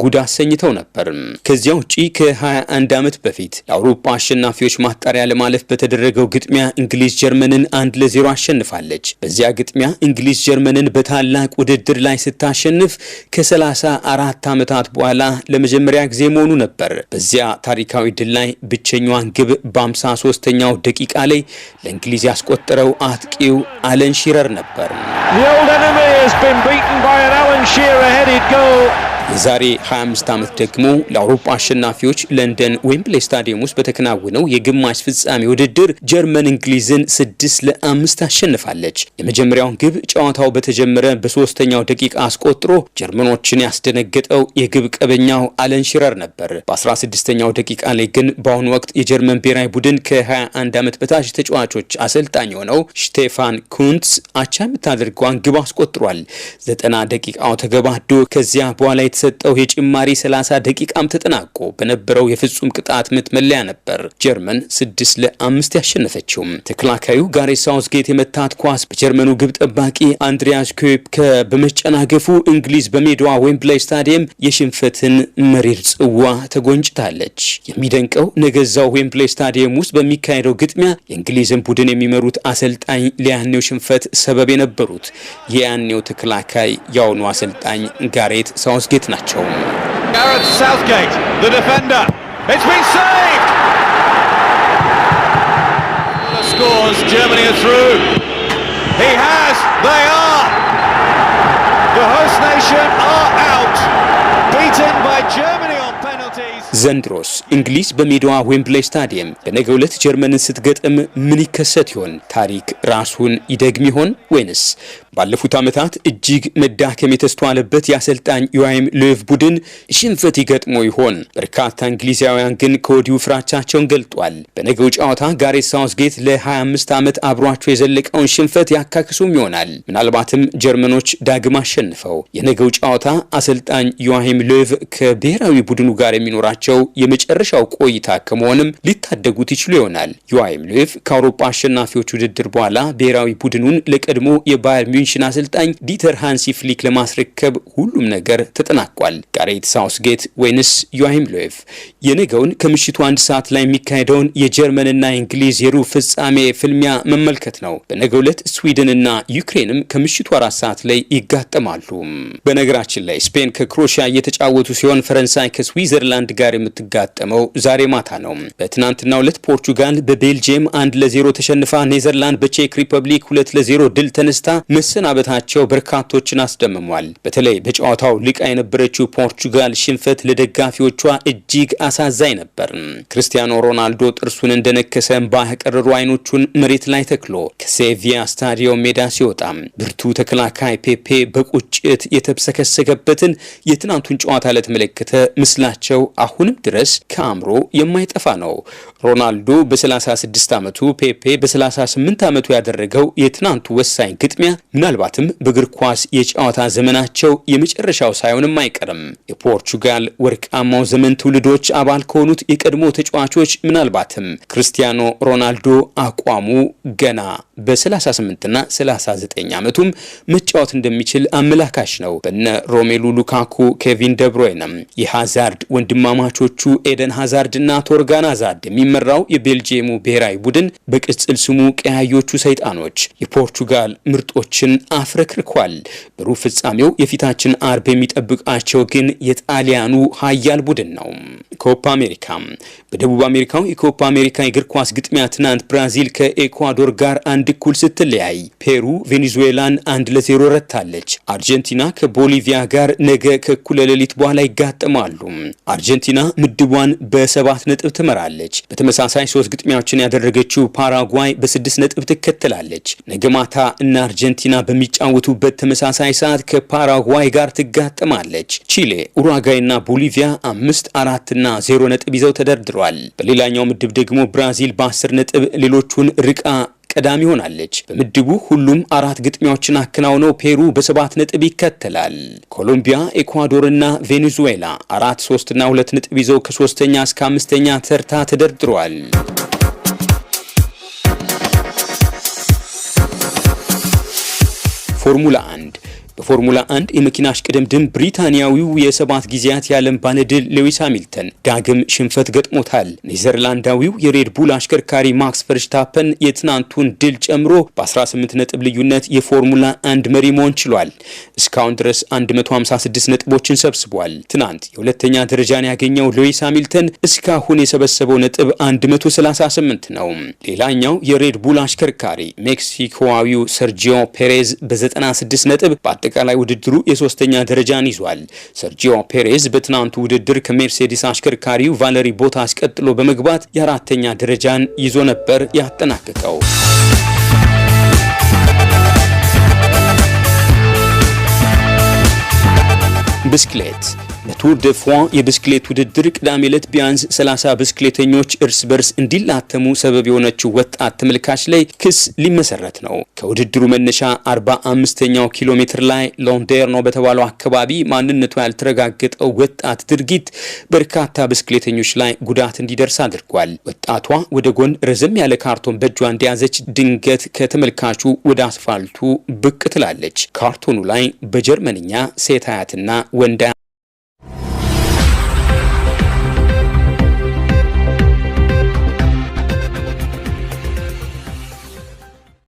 ጉድ አሰኝተው ነበር። ከዚያ ውጪ ከ21 ዓመት በፊት ለአውሮፓ አሸናፊዎች ማጣሪያ ለማለፍ በተደረገው ግጥሚያ እንግሊዝ ጀርመንን 1-0 አሸንፋለች። በዚያ ግጥሚያ እንግሊዝ ጀርመንን በታላቅ ውድድር ላይ ስታሸንፍ ከ34 ዓመታት በኋላ ለመጀመሪያ ጊዜ መሆኑ ነበር። በዚያ ታሪካዊ ድል ላይ ብቸኛዋን ግብ በ53ኛው ደቂቃ ላይ ለእንግሊዝ ያስቆጠረው አጥቂው አለን ሺረር ነበር። የዛሬ 25 ዓመት ደግሞ ለአውሮፓ አሸናፊዎች ለንደን ዌምብሌ ስታዲየም ውስጥ በተከናወነው የግማሽ ፍጻሜ ውድድር ጀርመን እንግሊዝን 6-5 አሸንፋለች። የመጀመሪያውን ግብ ጨዋታው በተጀመረ በ3ኛው ደቂቃ አስቆጥሮ ጀርመኖችን ያስደነገጠው የግብ ቀበኛው አለን ሺረር ነበር። በ16ኛው ደቂቃ ላይ ግን በአሁኑ ወቅት የጀርመን ብሔራዊ ቡድን ከ21 ዓመት በታች ተጫዋቾች አሰልጣኝ ሆነው ስቴፋን ኩንትስ አቻ የምታደርገዋን ግብ አስቆጥሯል። 90 ደቂቃው ተገባዶ ከዚያ በኋላ የተሰጠው የጭማሪ 30 ደቂቃም ተጠናቆ በነበረው የፍጹም ቅጣት ምት መለያ ነበር ጀርመን 6-5 ያሸነፈችው። ተከላካዩ ጋሬት ሳውዝጌት የመታት ኳስ በጀርመኑ ግብ ጠባቂ አንድሪያስ ኩፕ በመጨናገፉ እንግሊዝ በሜዳዋ ዌምብሌይ ስታዲየም የሽንፈትን መሪር ጽዋ ተጎንጭታለች። የሚደንቀው ነገዛው ዌምብሌይ ስታዲየም ውስጥ በሚካሄደው ግጥሚያ የእንግሊዝን ቡድን የሚመሩት አሰልጣኝ ለያኔው ሽንፈት ሰበብ የነበሩት የያኔው ተከላካይ ያውኑ አሰልጣኝ ጋሬት ሳውዝጌት ናቸው። Gareth Southgate, the defender. It's been saved. The scores, Germany are through. He has. They are. The host nation are out. Beaten by Germany on penalties. ዘንድሮስ እንግሊዝ በሜዳዋ ዌምብሌይ ስታዲየም በነገው ዕለት ጀርመንን ስትገጥም ምን ይከሰት ይሆን? ታሪክ ራሱን ይደግም ይሆን ወይንስ ባለፉት ዓመታት እጅግ መዳከም የተስተዋለበት የአሰልጣኝ ዮአሂም ሎቭ ቡድን ሽንፈት ይገጥሞ ይሆን? በርካታ እንግሊዛውያን ግን ከወዲሁ ፍራቻቸውን ገልጧል። በነገው ጨዋታ ጋሬት ሳውዝጌት ለ25 ዓመት አብሯቸው የዘለቀውን ሽንፈት ያካክሱም ይሆናል። ምናልባትም ጀርመኖች ዳግም አሸንፈው የነገው ጨዋታ አሰልጣኝ ዮአሂም ሎቭ ከብሔራዊ ቡድኑ ጋር የሚኖራቸው የመጨረሻው ቆይታ ከመሆንም ሊታደጉት ይችሉ ይሆናል። ዮአሂም ሎቭ ከአውሮፓ አሸናፊዎች ውድድር በኋላ ብሔራዊ ቡድኑን ለቀድሞ የባየር ሚንሽን አሰልጣኝ ዲተር ሃንሲ ፍሊክ ለማስረከብ ሁሉም ነገር ተጠናቋል። ጋሬት ሳውዝጌት ወይንስ ዮአሂም ሎቭ? የነገውን ከምሽቱ 1 ሰዓት ላይ የሚካሄደውን የጀርመንና የእንግሊዝ የሩብ ፍጻሜ ፍልሚያ መመልከት ነው። በነገው ዕለት ስዊድንና ዩክሬንም ከምሽቱ 4 ሰዓት ላይ ይጋጠማሉ። በነገራችን ላይ ስፔን ከክሮሺያ እየተጫወቱ ሲሆን ፈረንሳይ ከስዊዘርላንድ ጋር የምትጋጠመው ዛሬ ማታ ነው። በትናንትናው ዕለት ፖርቹጋል በቤልጂየም 1-0 ተሸንፋ ኔዘርላንድ በቼክ ሪፐብሊክ 2-0 ድል ተነስታ መሰናበታቸው በርካቶችን አስደምሟል። በተለይ በጨዋታው ልቃ የነበረችው ፖርቹጋል ሽንፈት ለደጋፊዎቿ እጅግ አሳዛኝ ነበር። ክርስቲያኖ ሮናልዶ ጥርሱን እንደነከሰ እንባ ያቀረሩ አይኖቹን መሬት ላይ ተክሎ ከሴቪያ ስታዲየም ሜዳ ሲወጣ ብርቱ ተከላካይ ፔፔ በቁጭት የተብሰከሰከበትን የትናንቱን ጨዋታ ለተመለከተ ምስላቸው አሁንም ድረስ ከአእምሮ የማይጠፋ ነው። ሮናልዶ በ36 ዓመቱ ፔፔ በ38 ዓመቱ ያደረገው የትናንቱ ወሳኝ ግጥሚያ ምናልባትም በእግር ኳስ የጨዋታ ዘመናቸው የመጨረሻው ሳይሆንም አይቀርም። የፖርቹጋል ወርቃማው ዘመን ትውልዶች አባል ከሆኑት የቀድሞ ተጫዋቾች ምናልባትም ክርስቲያኖ ሮናልዶ አቋሙ ገና በ38ና 39 ዓመቱም መጫወት እንደሚችል አመላካሽ ነው። በነ ሮሜሉ ሉካኩ፣ ኬቪን ደብሮይነም የሃዛርድ ወንድማማቾቹ ኤደን ሃዛርድና ቶርጋን ሃዛርድ የሚመራው የቤልጂየሙ ብሔራዊ ቡድን በቅጽል ስሙ ቀያዮቹ ሰይጣኖች የፖርቹጋል ምርጦችን አፍረክርኳል። በሩብ ፍጻሜው የፊታችን አርብ የሚጠብቃቸው ግን የጣሊያኑ ኃያል ቡድን ነው። ኮፓ አሜሪካ። በደቡብ አሜሪካው የኮፓ አሜሪካ የእግር ኳስ ግጥሚያ ትናንት ብራዚል ከኤኳዶር ጋር 1-1 ስትለያይ ፔሩ ቬኔዙዌላን 1-0 ረታለች። አርጀንቲና ከቦሊቪያ ጋር ነገ ከእኩለ ሌሊት በኋላ ይጋጠማሉ። አርጀንቲና ምድቧን በ7 ነጥብ ትመራለች። በተመሳሳይ 3 ግጥሚያዎችን ያደረገችው ፓራጓይ በ6 ነጥብ ትከተላለች። ነገ ማታ እና አርጀንቲና በሚጫወቱበት ተመሳሳይ ሰዓት ከፓራጓይ ጋር ትጋጠማለች። ቺሌ፣ ኡሩጓይና ቦሊቪያ 5፣ 4 እና 0 ነጥብ ይዘው ተደርድሯል። በሌላኛው ምድብ ደግሞ ብራዚል በ10 ነጥብ ሌሎቹን ርቃ ቀዳሚ ሆናለች። በምድቡ ሁሉም 4 ግጥሚያዎችን አከናውነው ፔሩ በ7 ነጥብ ይከተላል። ኮሎምቢያ፣ ኤኳዶርና ቬኔዙዌላ 4፣ 3 እና 2 ነጥብ ይዘው ከ3ኛ እስከ 5ኛ ተርታ ተደርድሯል። ፎርሙላ 1 በፎርሙላ 1 የመኪና እሽቅድምድም ብሪታንያዊው የ7 ጊዜያት የዓለም ባለድል ሌዊስ ሃሚልተን ዳግም ሽንፈት ገጥሞታል። ኔዘርላንዳዊው የሬድ ቡል አሽከርካሪ ማክስ ቨርስታፐን የትናንቱን ድል ጨምሮ በ18 ነጥብ ልዩነት የፎርሙላ 1 መሪ መሆን ችሏል። እስካሁን ድረስ 156 ነጥቦችን ሰብስቧል። ትናንት የሁለተኛ ደረጃን ያገኘው ሌዊስ ሃሚልተን እስካሁን የሰበሰበው ነጥብ 138 ነው። ሌላኛው የሬድ ቡል አሽከርካሪ ሜክሲኮዊው ሰርጂዮ ፔሬዝ በ96 ነጥብ አጠቃላይ ውድድሩ የ3ኛ ደረጃን ይዟል። ሰርጂዮ ፔሬዝ በትናንቱ ውድድር ከሜርሴዲስ አሽከርካሪው ቫለሪ ቦታስ ቀጥሎ በመግባት የ4ኛ ደረጃን ይዞ ነበር ያጠናቀቀው። ብስክሌት በቱር ደ ፍራንስ የብስክሌት ውድድር ቅዳሜ ዕለት ቢያንስ 30 ብስክሌተኞች እርስ በርስ እንዲላተሙ ሰበብ የሆነችው ወጣት ተመልካች ላይ ክስ ሊመሰረት ነው። ከውድድሩ መነሻ 45ኛው ኪሎ ሜትር ላይ ሎንዴርኖ በተባለው አካባቢ ማንነቱ ያልተረጋገጠው ወጣት ድርጊት በርካታ ብስክሌተኞች ላይ ጉዳት እንዲደርስ አድርጓል። ወጣቷ ወደ ጎን ረዘም ያለ ካርቶን በእጇ እንደያዘች ድንገት ከተመልካቹ ወደ አስፋልቱ ብቅ ትላለች። ካርቶኑ ላይ በጀርመንኛ ሴት አያትና ወንድ